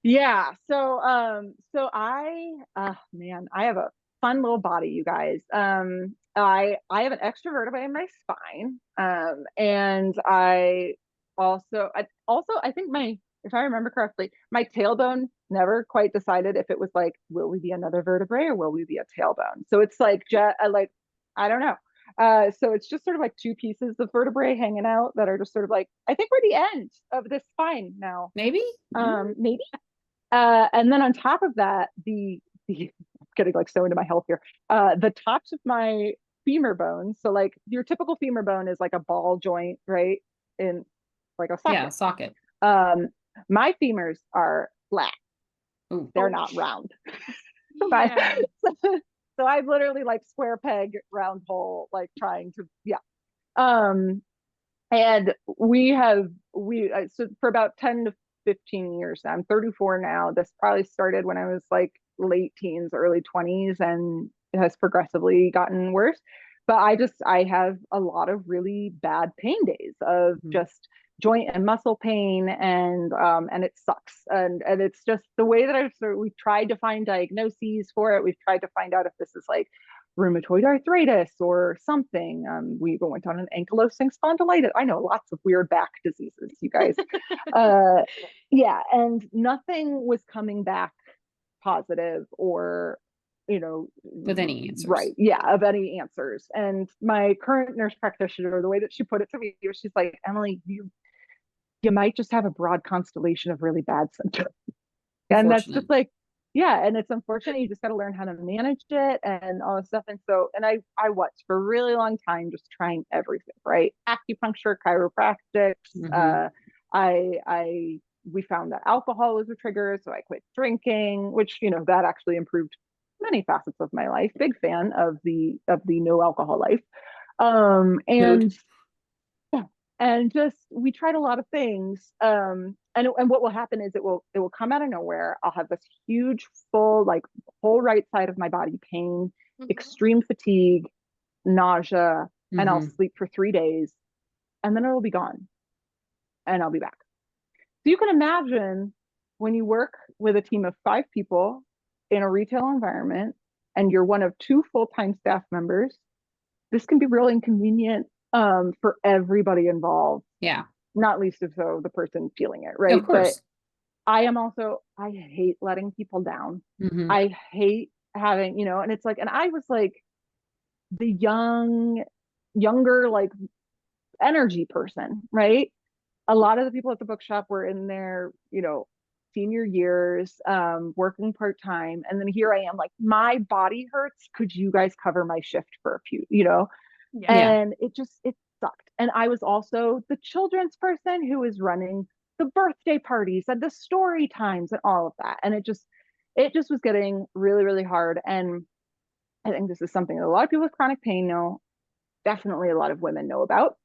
Yeah. So I have a fun little body, you guys. I have an extra vertebrae in my spine. And I think if I remember correctly, my tailbone never quite decided if it was like, will we be another vertebrae or will we be a tailbone? So it's like, I don't know. So it's just sort of like two pieces of vertebrae hanging out that are just sort of like, I think we're the end of this spine now. Maybe. Maybe. And then on top of that, I'm getting like so into my health here. The tops of my femur bones. So like your typical femur bone is like a ball joint, right? In like a socket. Yeah, socket. My femurs are flat. Ooh. They're not round. Yeah. So I've literally like square peg, round hole, like trying to, yeah. And so for about 10 to 15 years, I'm 34 now. This probably started when I was like late teens, early 20s, and it has progressively gotten worse. But I have a lot of really bad pain days of just joint and muscle pain, and it sucks. And it's just the way that we've tried to find diagnoses for it. We've tried to find out if this is like rheumatoid arthritis or something. We even went on an ankylosing spondylitis. I know lots of weird back diseases, you guys. Yeah, and nothing was coming back positive or, with any answers. Right. Yeah, of any answers. And my current nurse practitioner, the way that she put it to me, she's like, Emelie, you might just have a broad constellation of really bad symptoms. And that's just like, yeah, and it's unfortunate. You just got to learn how to manage it and all this stuff. And so, and I was for a really long time just trying everything, right? Acupuncture, chiropractics. We found that alcohol was a trigger, so I quit drinking, which that actually improved many facets of my life. Big fan of the no alcohol life. And just we tried a lot of things. And what will happen is it will come out of nowhere. I'll have this huge, full, like whole right side of my body pain, extreme fatigue, nausea, and I'll sleep for 3 days, and then it'll be gone, and I'll be back. So you can imagine when you work with a team of 5 people in a retail environment, and you're one of 2 full-time staff members, this can be real inconvenient for everybody involved. Yeah. Not least of so the person feeling it, right? Of course. But I hate letting people down. I hate having, and it's like, and I was like the younger, like energy person, right? A lot of the people at the bookshop were in their, senior years, working part-time. And then here I am, like, my body hurts. Could you guys cover my shift for a few, And it sucked. And I was also the children's person who was running the birthday parties and the story times and all of that. And it just was getting really, really hard. And I think this is something that a lot of people with chronic pain know, definitely a lot of women know about.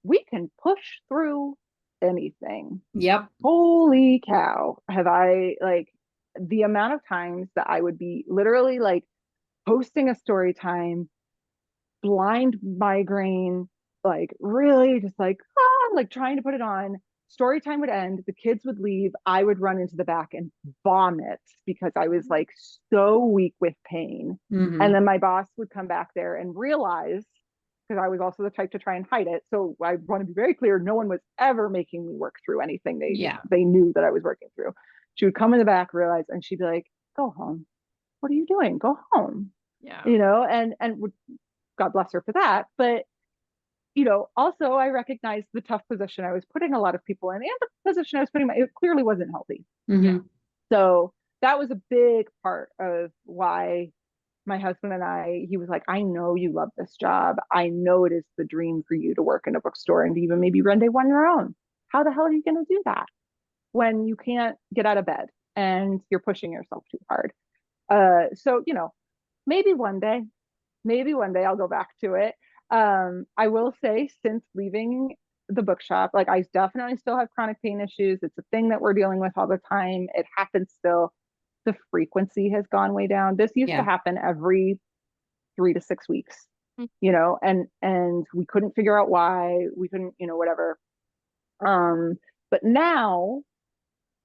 We can push through anything. Yep. Holy cow. Have I, like, the amount of times that I would be literally like hosting a story time, blind migraine, like really just like trying to put it on. Story time would end, the kids would leave, I would run into the back and vomit because I was like so weak with pain. And then my boss would come back there and realize, because I was also the type to try and hide it. So I want to be very clear, no one was ever making me work through anything they knew that I was working through. She would come in the back, realize, and she'd be like, go home. What are you doing? Go home. Yeah. And would, God bless her for that. But, also I recognized the tough position I was putting a lot of people in, and the position I was putting it clearly wasn't healthy. So that was a big part of why my husband and he was like, I know you love this job. I know it is the dream for you to work in a bookstore and even maybe Randie one your own. How the hell are you going to do that when you can't get out of bed and you're pushing yourself too hard? So, maybe one day I'll go back to it. I will say, since leaving the bookshop, like, I definitely still have chronic pain issues. It's a thing that we're dealing with all the time. It happens still. The frequency has gone way down. This used to happen every 3 to 6 weeks, and we couldn't figure out why. We couldn't, whatever. But now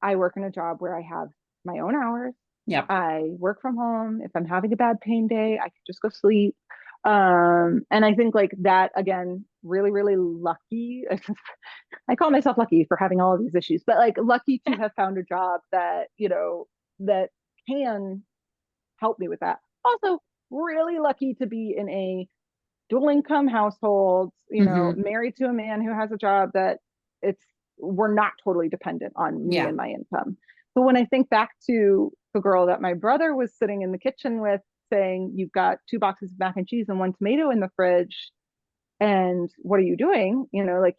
I work in a job where I have my own hours. Yep. I work from home. If I'm having a bad pain day, I can just go sleep. And I think like that again, really, really lucky. I call myself lucky for having all of these issues, but like lucky to have found a job that, that can help me with that. Also, really lucky to be in a dual income household, Mm-hmm. married to a man who has a job that we're not totally dependent on me Yeah. and my income. But when I think back to the girl that my brother was sitting in the kitchen with saying, you've got 2 boxes of mac and cheese and 1 tomato in the fridge, and what are you doing? Like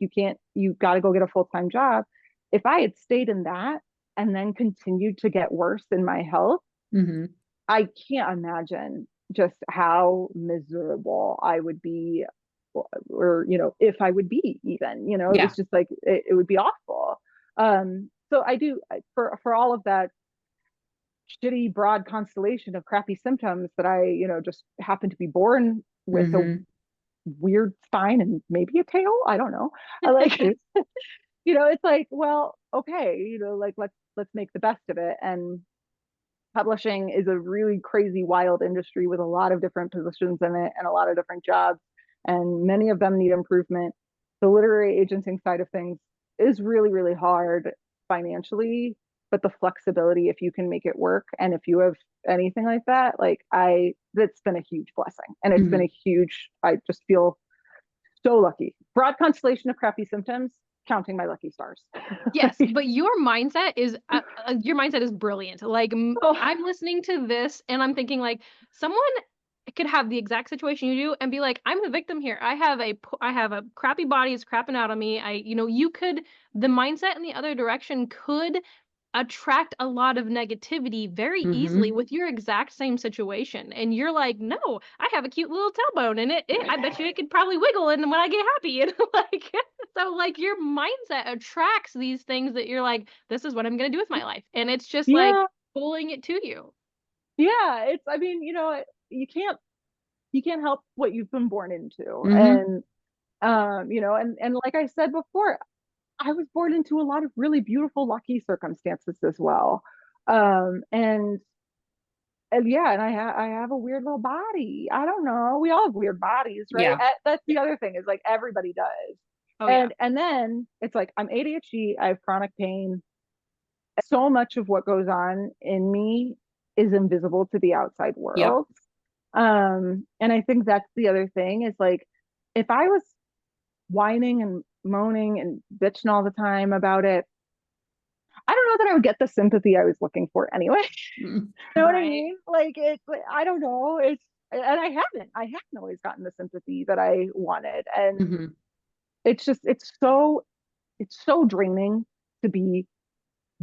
you've got to go get a full-time job. If I had stayed in that and then continued to get worse in my health, Mm-hmm. I can't imagine just how miserable I would be, or if I would be even, it Yeah. was just like it would be awful. So I do, for all of that shitty broad constellation of crappy symptoms that I, just happen to be born with a Mm-hmm. weird spine and maybe a tail. I don't know. I like, it's like, well, okay, like let's make the best of it. And publishing is a really crazy, wild industry with a lot of different positions in it and a lot of different jobs, and many of them need improvement. The literary agenting side of things is really, really hard financially, but the flexibility, if you can make it work, and if you have anything like that, that's been a huge blessing. And it's been Mm-hmm. a huge, I just feel so lucky. Broad constellation of crappy symptoms, counting my lucky stars. Yes, but your mindset is brilliant. Like I'm listening to this and I'm thinking like someone could have the exact situation you do and be like, I'm the victim here. I have a crappy body, it's crapping out on me. The mindset in the other direction could attract a lot of negativity very easily Mm-hmm. with your exact same situation. And you're like, no, I have a cute little tailbone and I bet you it could probably wiggle and when I get happy. And like, so like your mindset attracts these things that you're like, this is what I'm going to do with my life. And it's just like Yeah, pulling it to you. yeah. I mean, you can't help what you've been born into. Mm-hmm. And and like I said before, I was born into a lot of really beautiful, lucky circumstances as well. And yeah, and I have a weird little body. I don't know. We all have weird bodies, right? Yeah. That's the other thing, is like everybody does. Oh yeah. And then it's like I'm ADHD, I have chronic pain. So much of what goes on in me is invisible to the outside Yep. world. And I think that's the other thing, is like if I was whining and moaning and bitching all the time about it, I don't know that I would get the sympathy I was looking for anyway. Mm-hmm. You know what I Right. mean? Like I don't know. And I haven't always gotten the sympathy that I wanted. And Mm-hmm. it's so draining to be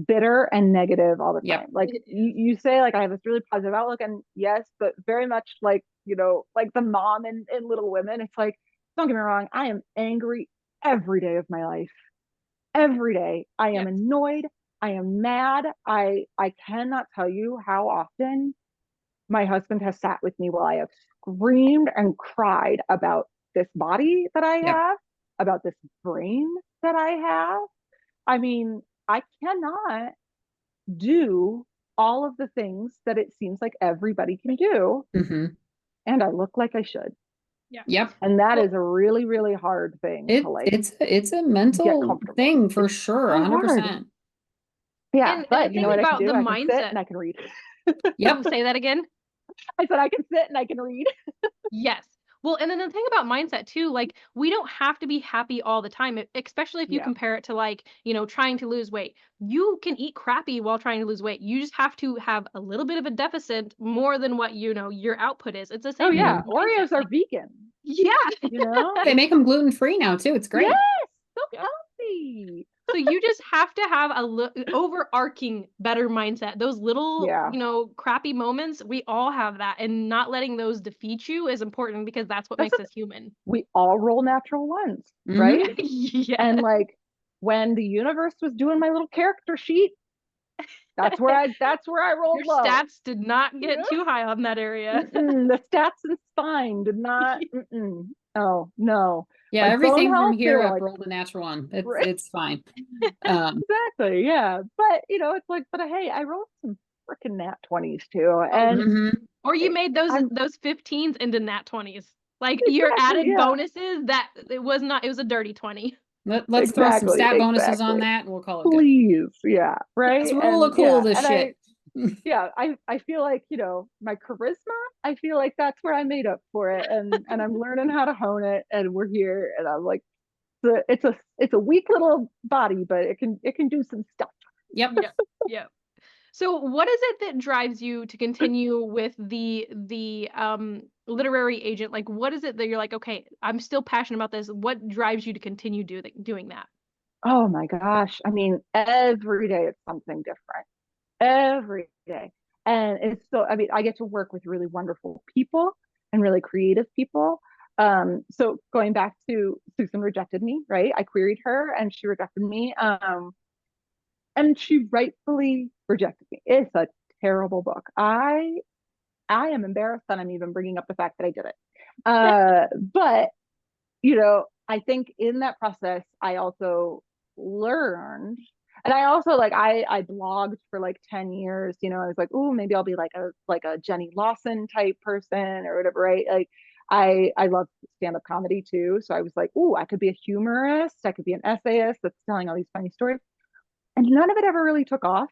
bitter and negative all the Yep. time. Like you say, like I have this really positive outlook, and yes, but very much like, like the mom in Little Women, it's like, don't get me wrong, I am angry every day of my life. Every day. I am Yes. annoyed. I am mad. I cannot tell you how often my husband has sat with me while I have screamed and cried about this body that I Yep. have, about this brain that I have. I mean, I cannot do all of the things that it seems like everybody can do, Mm-hmm. and I look like I should. Yeah. Yep. And that Well, is a really, really hard thing to like It's a get mental comfortable thing with. for It's sure, so hard. 100%. Yeah, and the but you know thing what I can about do? the I can sit mindset. and I can read. Oh, Yep. say that again. I said I can sit and I can read. Yes. Well, and then the thing about mindset too, like we don't have to be happy all the time, especially if you Yeah. compare it to like, trying to lose weight. You can eat crappy while trying to lose weight. You just have to have a little bit of a deficit more than what, your output is. It's the Oh same thing yeah, with mindset. Oreos are Like, vegan. yeah. You know? They make them gluten-free now too. It's Yes, great. so healthy. So you just have to have overarching better mindset. Those little, Yeah, crappy moments, we all have that, and not letting those defeat you is important because that's what that's makes what us human. we all roll natural ones, Mm-hmm. right? Yeah. And like when the universe was doing my little character sheet, that's where I rolled Your low. stats did not You get too high on that area. The stats and spine did not. Oh no, Yeah, like bone everything from health, they here were up like, rolled a natural one. right, It's fine. Um, exactly, yeah. But it's like, but hey, I wrote some freaking nat 20s too. And Mhm. Or you made those I'm- 15s into nat 20s. Like your Exactly, added yeah. bonuses, that it was a dirty 20. Let's throw some Exactly, stat bonuses on exactly. that and we'll call it good. Please, yeah, right. Let's roll a cool this shit. I feel like, my charisma, I feel like that's where I made up for it, and I'm learning how to hone it, and we're here, and I'm like, it's a weak little body, but it can do some stuff. Yep. Yep. Yep. So what is it that drives you to continue with the literary agent? Like, what is it that you're like, okay, I'm still passionate about this. What drives you to continue doing that? Oh my gosh. I mean, every day it's something different. Every day. And I mean, I get to work with really wonderful people and really creative people. So going back to Susan rejected me, right? I queried her and she rejected me. And she rightfully rejected me. It's a terrible book. I am embarrassed that I'm even bringing up the fact that I did it. But I think in that process, I also learned, and I also I blogged for like 10 years. I was like, oh, maybe I'll be like a Jenny Lawson type person or whatever, right? Like I love stand-up comedy too. So I was like, oh, I could be a humorist, I could be an essayist that's telling all these funny stories. And none of it ever really took off.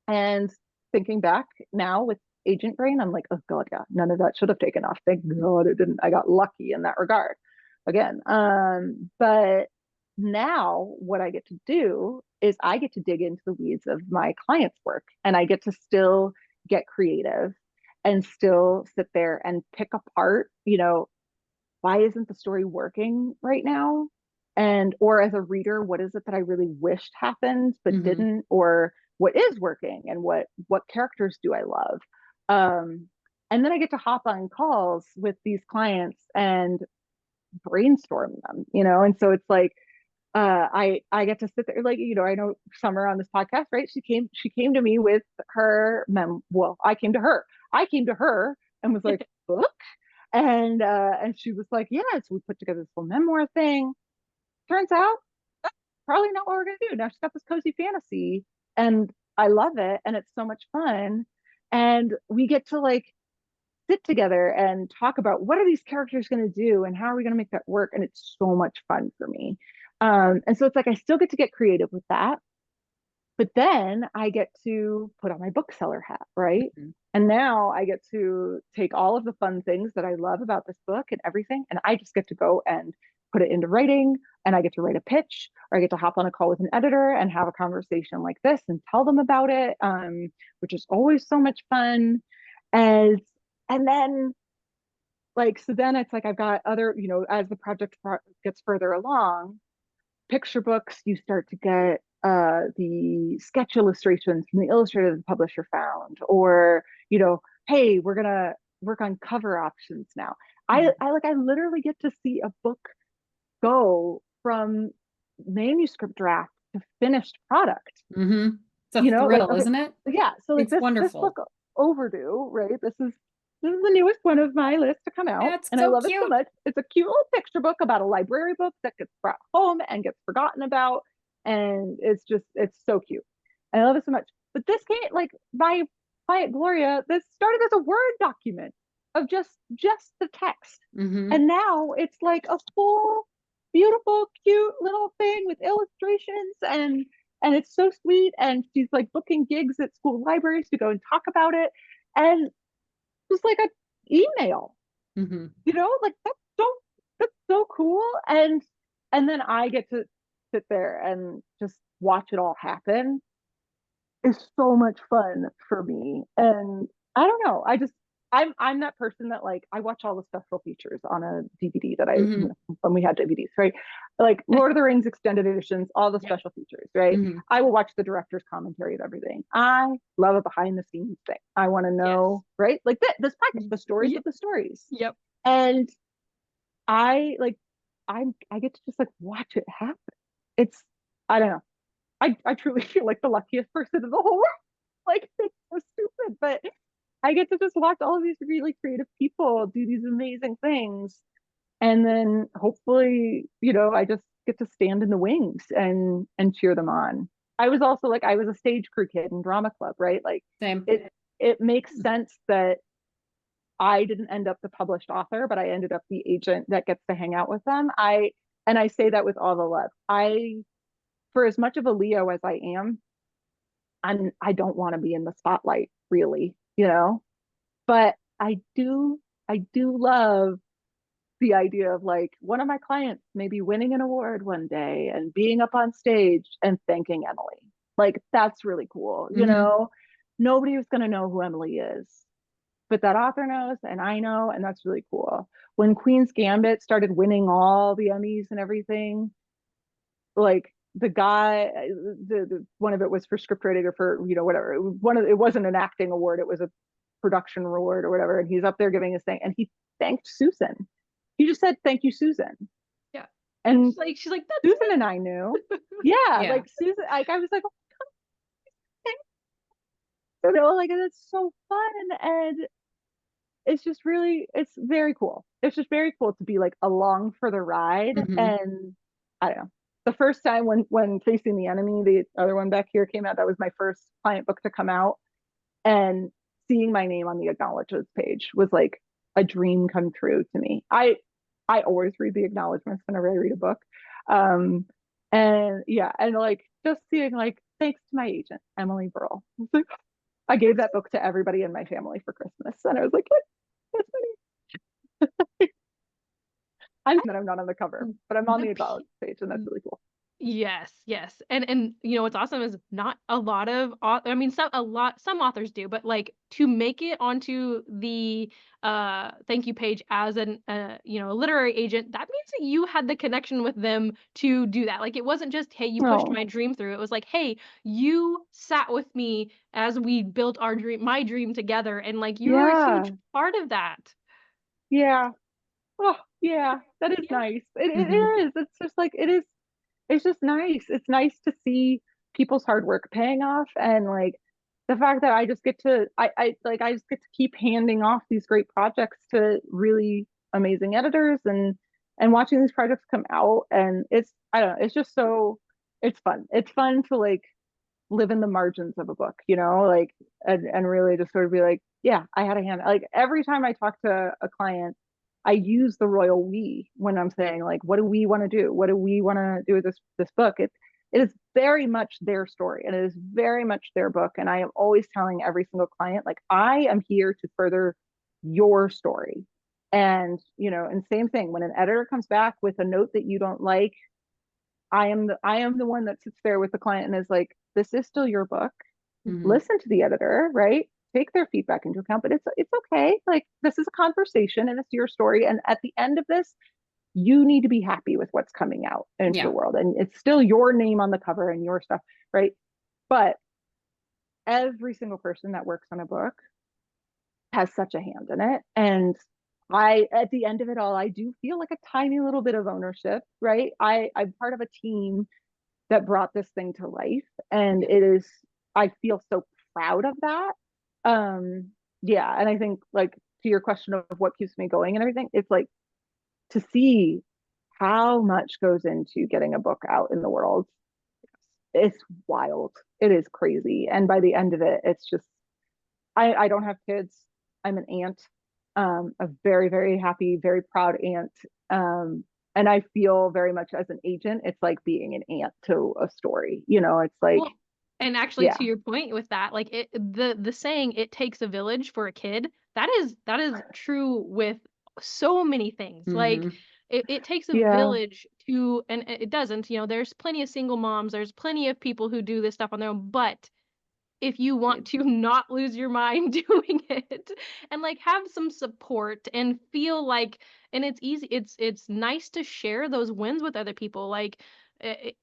And thinking back now with agent brain, I'm like, oh god, yeah, none of that should have taken off. Thank god it didn't. I got lucky in that regard again. But now what I get to do is I get to dig into the weeds of my clients' work, and I get to still get creative and still sit there and pick apart, why isn't the story working right now? And or as a reader, what is it that I really wished happened but didn't, or what is working, and what characters do I love? And then I get to hop on calls with these clients and brainstorm them, and so it's like I get to sit there, like, I know Summer on this podcast, right? She came to me with her well, I came to her and was like, book. And she was like, yeah, so we put together this whole memoir thing. Turns out that's probably not what we're gonna do. Now she's got this cozy fantasy, and I love it, and it's so much fun. And we get to like sit together and talk about what are these characters going to do and how are we going to make that work. And it's so much fun for me. And so it's like I still get to get creative with that, but then I get to put on my bookseller hat, right? And now I get to take all of the fun things that I love about this book and everything, and I just get to go and put it into writing, and I get to write a pitch, or I get to hop on a call with an editor and have a conversation like this and tell them about it, which is always so much fun. And then so then it's like I've got other, as the project gets further along, picture books, you start to get the sketch illustrations from the illustrator the publisher found, or hey, we're gonna work on cover options now. I literally get to see a book go from manuscript draft to finished product. It's a thrill, isn't it? Yeah, so it's wonderful. This book, Overdue, right? This is the newest one of my list to come out. That's and so I love cute. it so much. It's a cute little picture book about a library book that gets brought home and gets forgotten about. And it's so cute. And I love it so much. But this came by Quiet Gloria, this started as a Word document of just the text. And now it's like a full, beautiful, cute little thing with illustrations, and it's so sweet. And she's like booking gigs at school libraries to go and talk about it. And just like an email, like that's so cool. And then I get to sit there and just watch it all happen. It's so much fun for me. And I don't know, I'm that person that I watch all the special features on a DVD that when we had DVDs, right? Like Lord of the Rings extended editions, all the special features, right? I will watch the director's commentary of everything. I love a behind the scenes thing. I want to know, right? Like this package, the stories of the stories. Yep. And I get to just watch it happen. It's, I don't know. I truly feel like the luckiest person in the whole world. It's so stupid, but I get to just watch all of these really creative people do these amazing things. And then hopefully, I just get to stand in the wings and cheer them on. I was also like, I was a stage crew kid in drama club, right? Like Same. it makes sense that I didn't end up the published author, but I ended up the agent that gets to hang out with them. And I say that with all the love. For as much of a Leo as I am, I don't want to be in the spotlight, really, you know? But I do love the idea of like one of my clients maybe winning an award one day and being up on stage and thanking Emelie. Like that's really cool, you know? Nobody was going to know who Emelie is, but that author knows and I know, and that's really cool. When Queen's Gambit started winning all the Emmys and everything, like the guy, the one of it was for scriptwriting or for, you know, whatever. It wasn't an acting award, it was a production award or whatever. And he's up there giving his thing and he thanked Susan. He just said, "Thank you, Susan." Yeah. And she's like, that's Susan and I knew. Yeah, Yeah. like Susan, like I was like, you know, like it's so fun. And it's just really, it's very cool. It's just very cool to be like along for the ride. And I don't know. The first time when Facing the Enemy, the other one back here came out, that was my first client book to come out. And seeing my name on the acknowledgements page was like a dream come true to me. I always read the acknowledgements whenever I read a book. And yeah, and like just seeing like, thanks to my agent, Emelie Burl. Like, I gave that book to everybody in my family for Christmas. And I was like, that's funny. I'm not on the cover, but I'm on the acknowledgement page, and that's really cool. Yes, yes. And you know what's awesome is not a lot of I mean some authors do, but like to make it onto the thank you page as an you know, a literary agent, that means that you had the connection with them to do that. Like it wasn't just, hey, you pushed my dream through. It was like, hey, you sat with me as we built my dream together, and like you're a huge part of that. Yeah. Oh, yeah. That is nice. It is. It's just like it's just nice. It's nice to see people's hard work paying off, and like the fact that I just get to I just get to keep handing off these great projects to really amazing editors, and watching these projects come out. And it's, I don't know, it's just so, it's fun. It's fun to like live in the margins of a book, you know, like and really just sort of be like, yeah, I had a hand. Like every time I talk to a client, I use the royal we when I'm saying like, what do we want to do? What do we want to do with this book? It is very much their story, and it is very much their book. And I am always telling every single client, like, I am here to further your story. And, you know, and same thing, when an editor comes back with a note that you don't like, I am the one that sits there with the client and is like, this is still your book. Listen to the editor, right? Take their feedback into account, but it's okay. Like this is a conversation and it's your story. And at the end of this, you need to be happy with what's coming out into the world. And it's still your name on the cover and your stuff, right? But every single person that works on a book has such a hand in it. And at the end of it all, I do feel like a tiny little bit of ownership, right? I'm part of a team that brought this thing to life. And I feel so proud of that. Yeah. And I think like to your question of what keeps me going and everything, it's like to see how much goes into getting a book out in the world. It's wild. It is crazy. And by the end of it, it's just, I don't have kids. I'm an aunt, a very, very happy, very proud aunt. And I feel very much as an agent, it's like being an aunt to a story, you know, it's like, well, and actually to your point with that, like the saying, it takes a village for a kid, that is true with so many things. Like it takes a village to, and it doesn't, you know, there's plenty of single moms, there's plenty of people who do this stuff on their own, but if you want to not lose your mind doing it and like have some support and feel like, and it's easy, it's nice to share those wins with other people. Like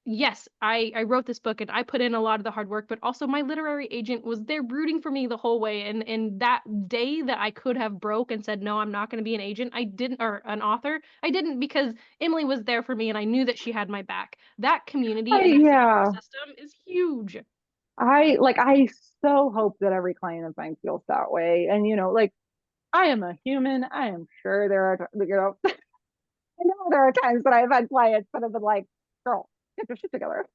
yes, I wrote this book and I put in a lot of the hard work, but also my literary agent was there rooting for me the whole way. And that day that I could have broke and said, no, I'm not going to be an agent, I didn't, or an author, I didn't, because Emelie was there for me and I knew that she had my back. That community and that support system is huge. I so hope that every client of mine feels that way. And, you know, like I am a human. I am sure there are, you know, I know there are times that I've had clients that have been like, girl, get your shit together.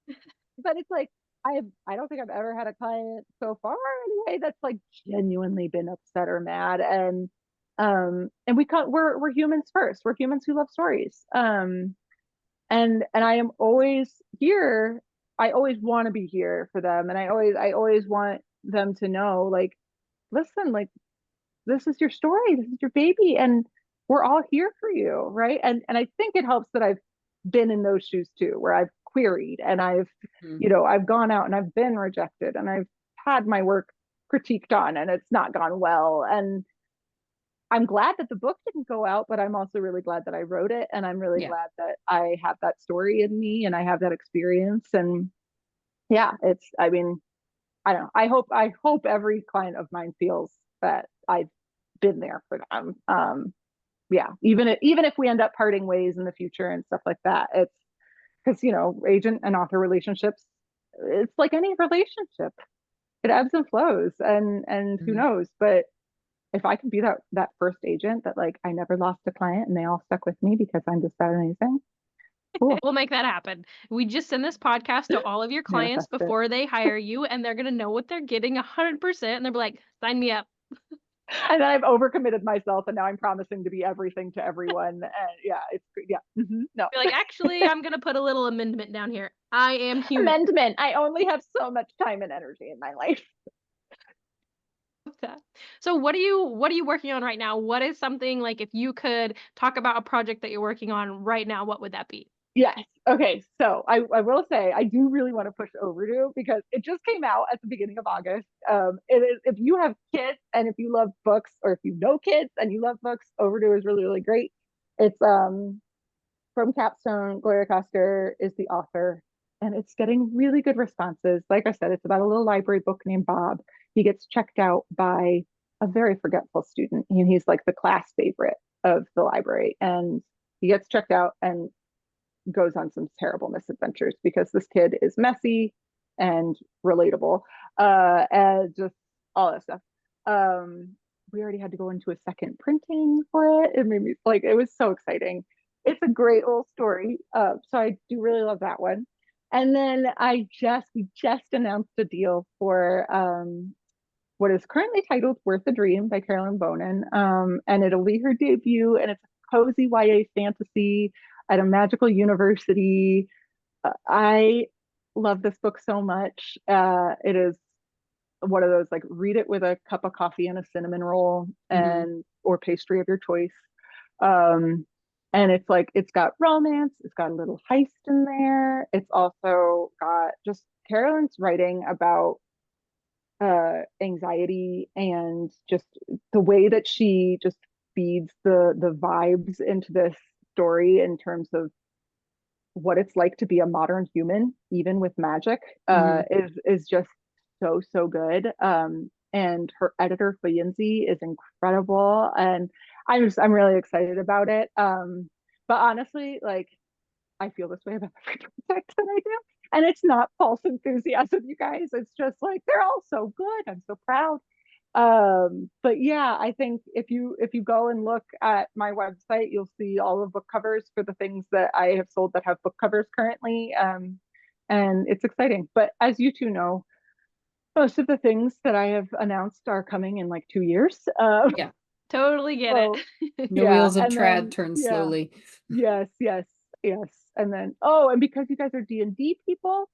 But it's like, I don't think I've ever had a client so far anyway that's like genuinely been upset or mad. And we're humans first. We're humans who love stories. And I am always here. I always want to be here for them. And I always want them to know, like, listen, like, this is your story, this is your baby, and we're all here for you, right? And I think it helps that I've been in those shoes too, where I've queried and I've gone out and I've been rejected and I've had my work critiqued on and it's not gone well. And I'm glad that the book didn't go out, but I'm also really glad that I wrote it, and I'm really glad that I have that story in me and I have that experience. And yeah, I mean, I don't know. I hope every client of mine feels that I've been there for them. Yeah, even if we end up parting ways in the future and stuff like that, it's because agent and author relationships, it's like any relationship, it ebbs and flows, and who knows. But if I could be that first agent that, like, I never lost a client and they all stuck with me because I'm just that amazing. Cool. We'll make that happen. We just send this podcast to all of your clients before they hire you, and they're gonna know what they're getting 100%, and they'll be like, sign me up. And then I've overcommitted myself, and now I'm promising to be everything to everyone. And yeah, it's yeah. No. Be like, actually, I'm gonna put a little amendment down here. I am human. Amendment. I only have so much time and energy in my life. So what are you working on right now? What is something, like, if you could talk about a project that you're working on right now, what would that be? Yes. Okay. So I will say I do really want to push Overdue because it just came out at the beginning of August. It is, if you have kids and if you love books, or if you know kids and you love books, Overdue is really, really great. It's from Capstone. Gloria Coster is the author, and it's getting really good responses. Like I said, it's about a little library book named Bob. He gets checked out by a very forgetful student, and he's like the class favorite of the library. And he gets checked out and goes on some terrible misadventures because this kid is messy and relatable, and just all that stuff. We already had to go into a second printing for it. It made me, like, it was so exciting. It's a great little story. So I do really love that one. And then we just announced a deal for what is currently titled Worth a Dream by Carolyn Bonin. And it'll be her debut, and it's a cozy YA fantasy at a magical university. I love this book so much. It is one of those, like, read it with a cup of coffee and a cinnamon roll and or pastry of your choice. And it's like, it's got romance, it's got a little heist in there. It's also got just Carolyn's writing about anxiety, and just the way that she just feeds the vibes into this story in terms of what it's like to be a modern human, even with magic, is just so good. And her editor Fayenzi is incredible, and I'm really excited about it. But honestly, like, I feel this way about every project that I do, and it's not false enthusiasm, you guys. It's just like, they're all so good. I'm so proud. But yeah, I think if you go and look at my website, you'll see all of book covers for the things that I have sold that have book covers currently. And it's exciting. But as you two know, most of the things that I have announced are coming in like 2 years. Yeah, totally get it. the wheels of trad turn slowly. Yes. And then, and because you guys are D&D people,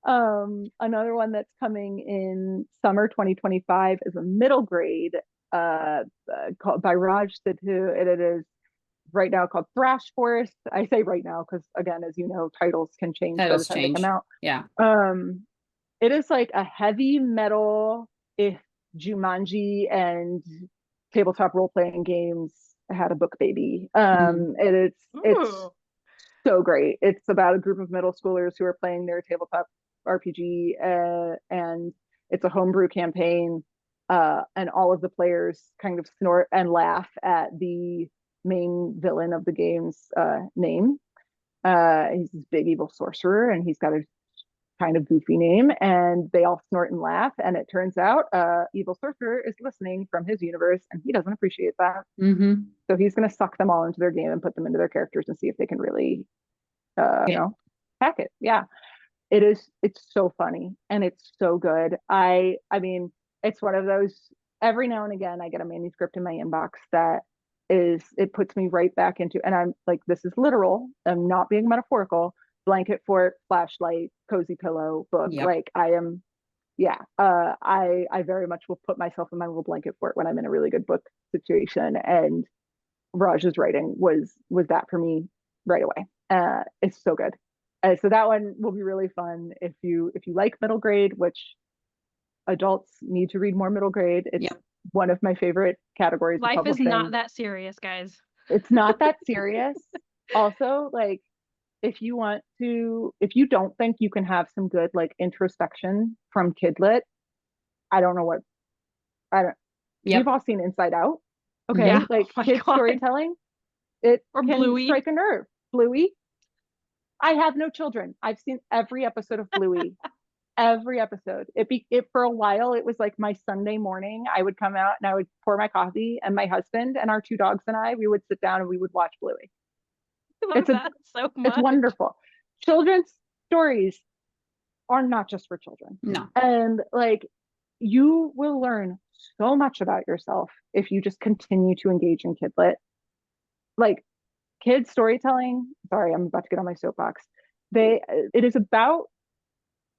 another one that's coming in summer 2025 is a middle grade called by Raj Sidhu, and it is right now called Thrash Forest. I say right now because, again, as you know, titles can change by the time they come out. Yeah. It is like a heavy metal, if Jumanji and tabletop role-playing games had a book baby. It's so great. It's about a group of middle schoolers who are playing their tabletop RPG, and it's a homebrew campaign, and all of the players kind of snort and laugh at the main villain of the game's name. He's this big evil sorcerer, and he's got a kind of goofy name, and they all snort and laugh, and it turns out evil sorcerer is listening from his universe, and he doesn't appreciate that. So he's going to suck them all into their game and put them into their characters and see if they can really hack it. it's so funny and it's so good. I mean, it's one of those, every now and again I get a manuscript in my inbox that it puts me right back into, and I'm like, this is literal, I'm not being metaphorical, blanket fort, flashlight, cozy pillow book. Yep. Like I am, yeah, I very much will put myself in my little blanket fort when I'm in a really good book situation, and Raj's writing was that for me right away. It's so good. So that one will be really fun if you like middle grade, which adults need to read more middle grade. It's Yep. one of my favorite categories of Life is publishing. not that serious, guys. It's not that serious. Also, like, if you don't think you can have some good like introspection from kidlit, I don't know what, Yep. we've all seen Inside Out. Okay. Yeah. Like Oh my kids God. storytelling, it Or can Bluey. strike a nerve. Bluey. I have no children. I've seen every episode of Bluey. Every episode. It for a while, it was like my Sunday morning. I would come out and I would pour my coffee, and my husband and our two dogs and we would sit down and we would watch Bluey. I love that so much. It's wonderful. Children's stories are not just for children. No. And like, you will learn so much about yourself if you just continue to engage in kidlit. Like, kids storytelling, sorry, I'm about to get on my soapbox. It is about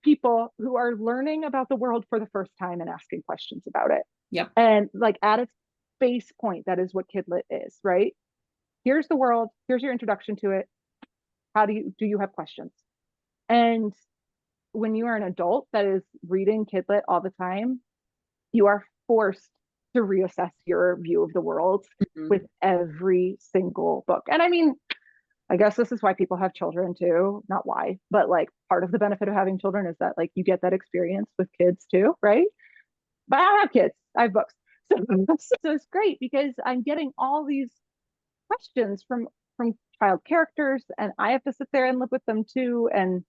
people who are learning about the world for the first time and asking questions about it. Yep. And like, at its base point, that is what kidlit is, right? Here's the world, here's your introduction to it. How do you have questions? And when you are an adult that is reading kidlit all the time, you are forced to reassess your view of the world with every single book. And I mean, I guess this is why people have children too. Not why, but like, part of the benefit of having children is that like you get that experience with kids too, right? But I don't have kids, I have books. So it's great because I'm getting all these questions from child characters, and I have to sit there and live with them too. And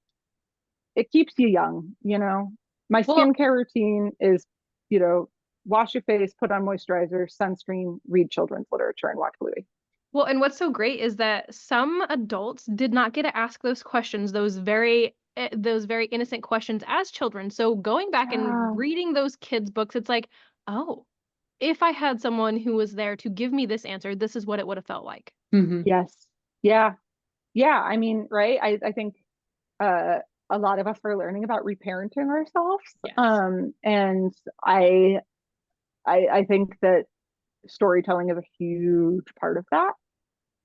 it keeps you young, you know. My skincare routine is, you know, wash your face, put on moisturizer, sunscreen, read children's literature, and watch Bluey. Well, and what's so great is that some adults did not get to ask those questions, those very innocent questions as children. So going back and reading those kids' books, it's like, oh, if I had someone who was there to give me this answer, this is what it would have felt like. Yes. Yeah. Yeah. I mean, right. I think a lot of us are learning about reparenting ourselves. Yes. And I think that storytelling is a huge part of that.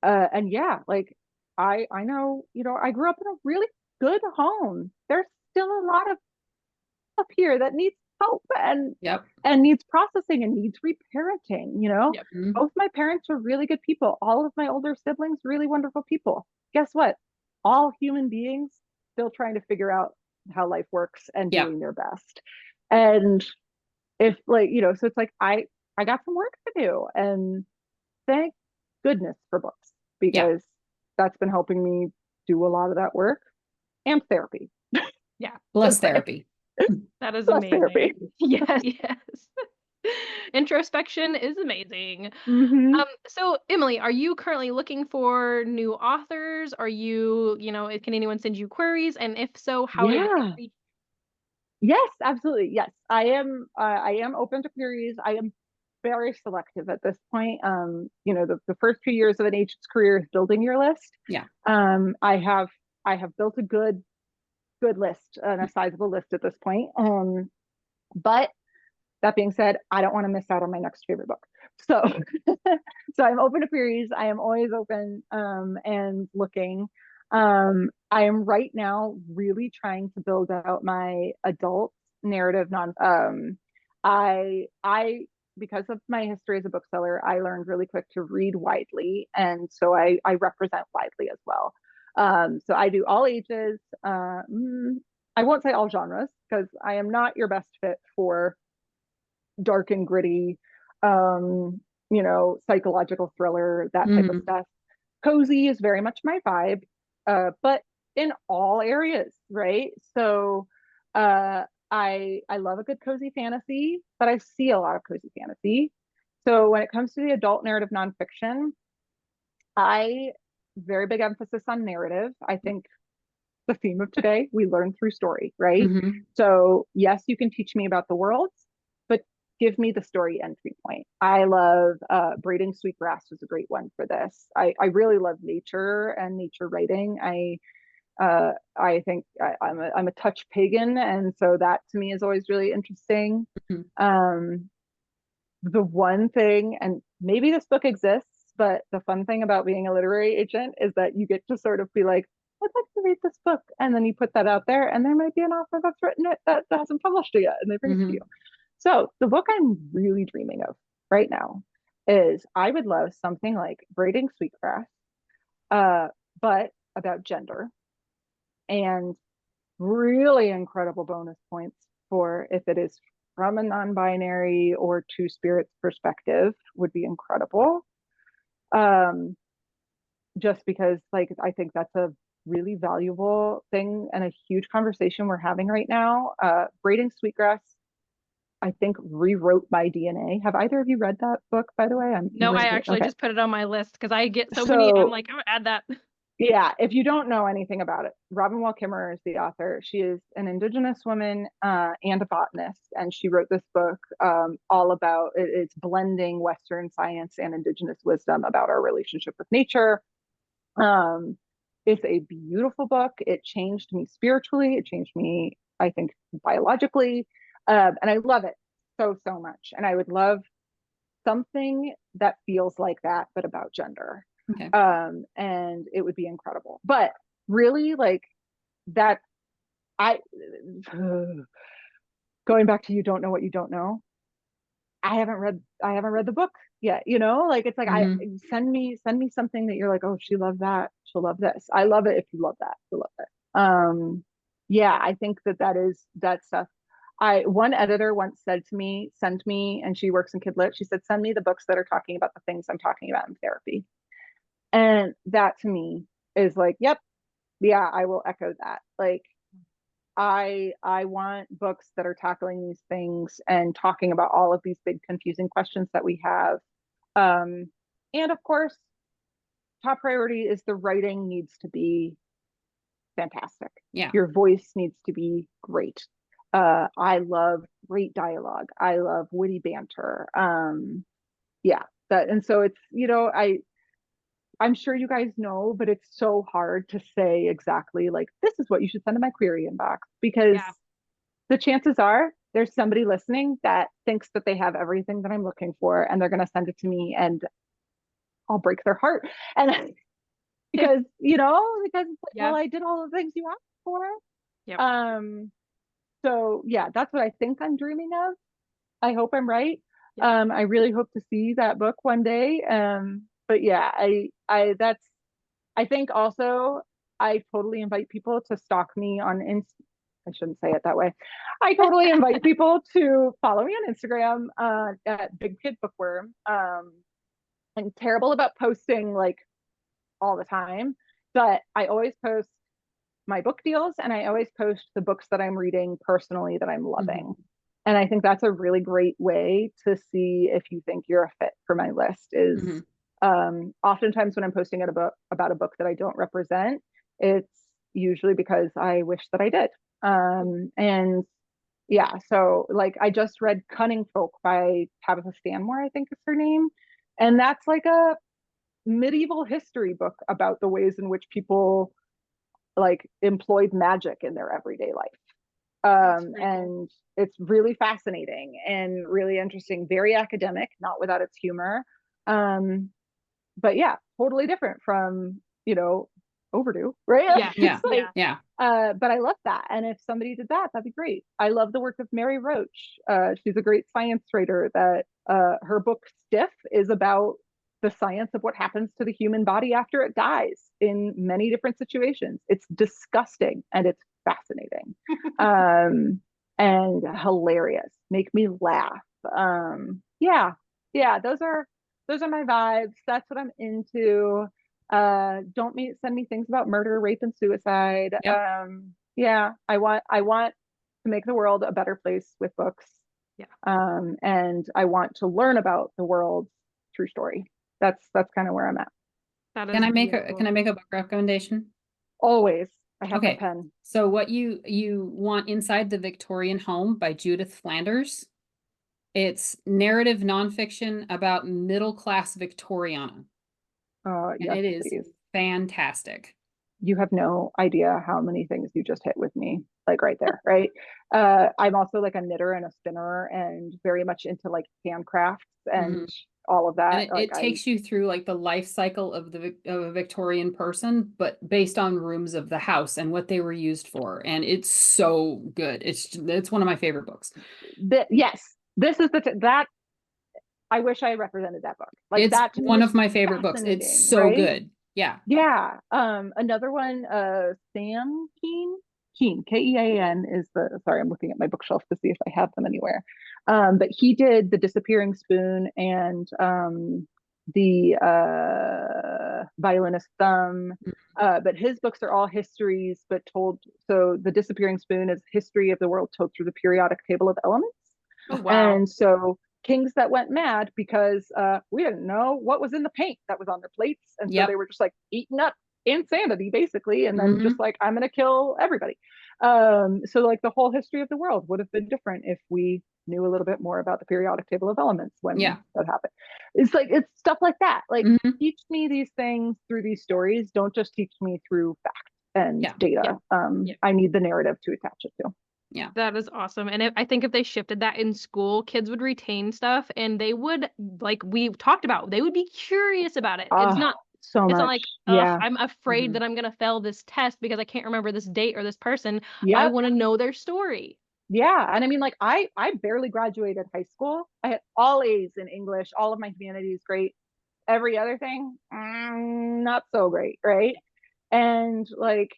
And yeah, like I know, you know, I grew up in a really good home. There's still a lot of up here that needs help and needs processing and needs reparenting, you know. Both my parents were really good people. All of my older siblings, really wonderful people. Guess what? All human beings still trying to figure out how life works and doing their best. And if like, you know, so it's like I got some work to do, and thank goodness for books, because that's been helping me do a lot of that work, and therapy. Yeah. Bless therapy. That is Bless amazing. therapy. Yes, yes. Introspection is amazing. So Emelie, are you currently looking for new authors? Are you, you know, can anyone send you queries? And if so, how do they reach? Yes, absolutely. Yes, I am open to queries. I am very selective at this point. You know, the first 2 years of an agent's career is building your list. I have built a good list and a sizable list at this point. But that being said, I don't want to miss out on my next favorite book. So so I'm open to queries. I am always open and looking. I am right now really trying to build out my adult narrative I because of my history as a bookseller, I learned really quick to read widely, and so I represent widely as well. So I do all ages. I won't say all genres, because I am not your best fit for dark and gritty, you know, psychological thriller, that type of stuff. Cozy is very much my vibe, but in all areas, right? So I love a good cozy fantasy, but I see a lot of cozy fantasy. So when it comes to the adult narrative nonfiction, very big emphasis on narrative. I think the theme of today. We learn through story, right? Mhm. So yes, you can teach me about the world, but give me the story entry point. I love Braiding Sweetgrass was a great one for this. I really love nature and nature writing. I think I'm a touch pagan, and so that to me is always really interesting. Mhm. The one thing, and maybe this book exists, but the fun thing about being a literary agent is that you get to sort of be like, I'd like to read this book, and then you put that out there, and there might be an author that's written it that hasn't published it yet, and they bring it to you. So the book I'm really dreaming of right now is I would love something like Braiding Sweetgrass, but about gender, and really incredible bonus points for if it is from a non-binary or two spirits perspective would be incredible. Just because like I think that's a really valuable thing and a huge conversation we're having right now. Braiding Sweetgrass, I think, rewrote my DNA. Have either of you read that book, by the way? No, I actually okay. just put it on my list because I get so many. I'm like, I'm gonna add that. Yeah, if you don't know anything about it, Robin Wall Kimmerer is the author. She is an Indigenous woman and a botanist, and she wrote this book all about it's blending Western science and Indigenous wisdom about our relationship with nature. It's a beautiful book. It changed me spiritually. It changed me, I think, biologically, and I love it so much. And I would love something that feels like that, but about gender. Okay. And it would be incredible. But really, like that, going back to you don't know what you don't know. I haven't read the book yet. Like it's like send me something that you're like, oh, she loved that, she'll love this. I love it if you love that, you'll love it. Yeah, I think that stuff. One editor once said to me, send me, and she works in Kid Lit, she said, send me the books that are talking about the things I'm talking about in therapy. And that to me is like, yep, yeah, I will echo that. Like I want books that are tackling these things and talking about all of these big confusing questions that we have. And of course, top priority is the writing needs to be fantastic. Yeah. Your voice needs to be great. I love great dialogue. I love witty banter. Yeah, and so it's, I'm sure you guys know, but it's so hard to say exactly like, this is what you should send to my query inbox, because the chances are there's somebody listening that thinks that they have everything that I'm looking for, and they're going to send it to me and I'll break their heart. And because well, I did all the things you asked for. Yep. So yeah, that's what I think I'm dreaming of. I hope I'm right. Yep. I really hope to see that book one day. But yeah, I think also I totally invite people to stalk me on I shouldn't say it that way. I totally invite people to follow me on Instagram at Big Kid Bookworm. I'm terrible about posting like all the time, but I always post my book deals and I always post the books that I'm reading personally that I'm loving. Mm-hmm. And I think that's a really great way to see if you think you're a fit for my list is oftentimes when I'm posting about a book that I don't represent, it's usually because I wish that I did. And yeah, so like I just read Cunning Folk by Tabitha Stanmore, I think is her name. And that's like a medieval history book about the ways in which people like employed magic in their everyday life. And it's really fascinating and really interesting, very academic, not without its humor. But yeah, totally different from, Overdue, right? Yeah. But I love that. And if somebody did that, that'd be great. I love the work of Mary Roach. She's a great science writer that her book Stiff is about the science of what happens to the human body after it dies in many different situations. It's disgusting and it's fascinating. And hilarious. Make me laugh. Yeah, those are my vibes. That's what I'm into. Don't send me things about murder, rape, and suicide. Yep. Yeah, I want to make the world a better place with books. Yeah. And I want to learn about the world through story. That's kind of where I'm at. Can I make a book recommendation? Always. I have Okay. the pen. So what you want Inside the Victorian Home by Judith Flanders. It's narrative nonfiction about middle-class Victoriana. And Yes, it is please. fantastic. You have no idea how many things you just hit with me, like right there, right? I'm also like a knitter and a spinner and very much into like handcrafts and all of that. And it takes you through like the life cycle of a Victorian person, but based on rooms of the house and what they were used for. And it's so good. It's one of my favorite books. Yes, this is that. I wish I represented that book. Like it's that to me one is of my favorite books. It's fascinating, so right? good. Yeah. Yeah. Another one, Sam Keen, Kean is sorry, I'm looking at my bookshelf to see if I have them anywhere. But he did The Disappearing Spoon and the Violinist Thumb. But his books are all histories, but told. So The Disappearing Spoon is history of the world told through the periodic table of elements. Oh, wow. And so kings that went mad because we didn't know what was in the paint that was on their plates. And so they were just like eating up insanity basically. And then just like, I'm going to kill everybody. So like the whole history of the world would have been different if we knew a little bit more about the periodic table of elements when that happened. It's like, it's stuff like that. Like teach me these things through these stories. Don't just teach me through facts and data. I need the narrative to attach it to. Yeah, that is awesome. And I think if they shifted that in school, kids would retain stuff and they would, like we've talked about, they would be curious about it. It's not like, I'm afraid that I'm going to fail this test because I can't remember this date or this person. I want to know their story. Yeah. And I mean, like I barely graduated high school. I had all A's in English, all of my humanities, great. Every other thing, not so great. Right. And like,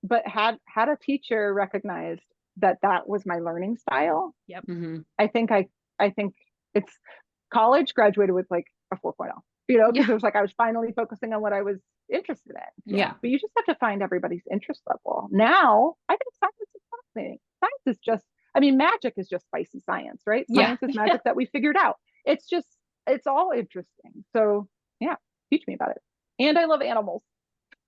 but had a teacher recognized that was my learning style. Yep. I think it's college, graduated with like a 4.0, because it was like I was finally focusing on what I was interested in. Yeah. But you just have to find everybody's interest level. Now I think science is fascinating. Science is just, I mean, magic is just spicy science, right? Science is magic that we figured out. It's all interesting. So yeah, teach me about it. And I love animals.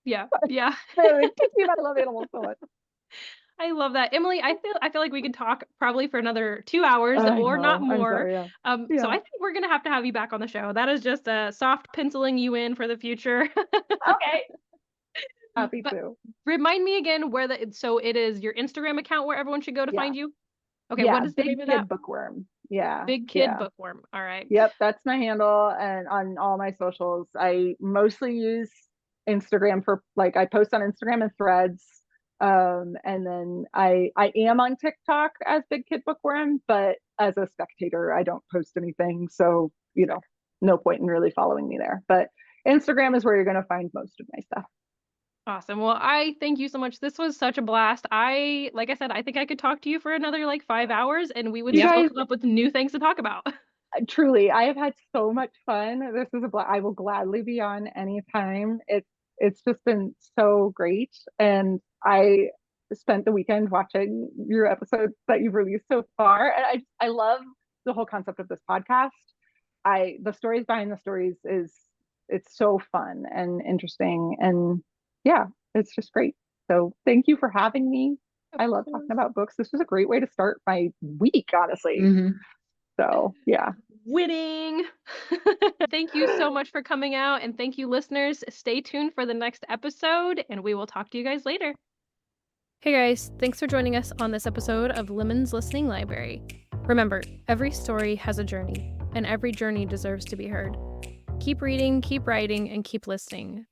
Yeah. Teach me about it. I love animals so much. I love that. Emelie, I feel like we could talk probably for another 2 hours or not more. Sorry, So I think we're going to have you back on the show. That is just a soft penciling you in for the future. Okay. Happy to. Remind me again so it is your Instagram account where everyone should go to find you? Okay, what is the name of that? Big Kid Bookworm. Yeah. Big Kid Bookworm. All right. Yep, that's my handle. And on all my socials, I mostly use Instagram for like I post on Instagram and Threads. And then I am on TikTok as Big Kid Bookworm, but as a spectator, I don't post anything. So, no point in really following me there. But Instagram is where you're going to find most of my stuff. Awesome. Well, I thank you so much. This was such a blast. Like I said, I think I could talk to you for another like 5 hours and we would still come up with new things to talk about. Truly, I have had so much fun. This is a blast. I will gladly be on anytime. It's just been so great. And I spent the weekend watching your episodes that you've released so far. And I love the whole concept of this podcast. The stories behind the stories it's so fun and interesting. And yeah, it's just great. So thank you for having me. I love talking about books. This was a great way to start my week, honestly. So yeah. Winning. Thank you so much for coming out. And thank you, listeners. Stay tuned for the next episode and we will talk to you guys later. Hey guys, thanks for joining us on this episode of Lemon's Listening Library. Remember, every story has a journey, and every journey deserves to be heard. Keep reading, keep writing, and keep listening,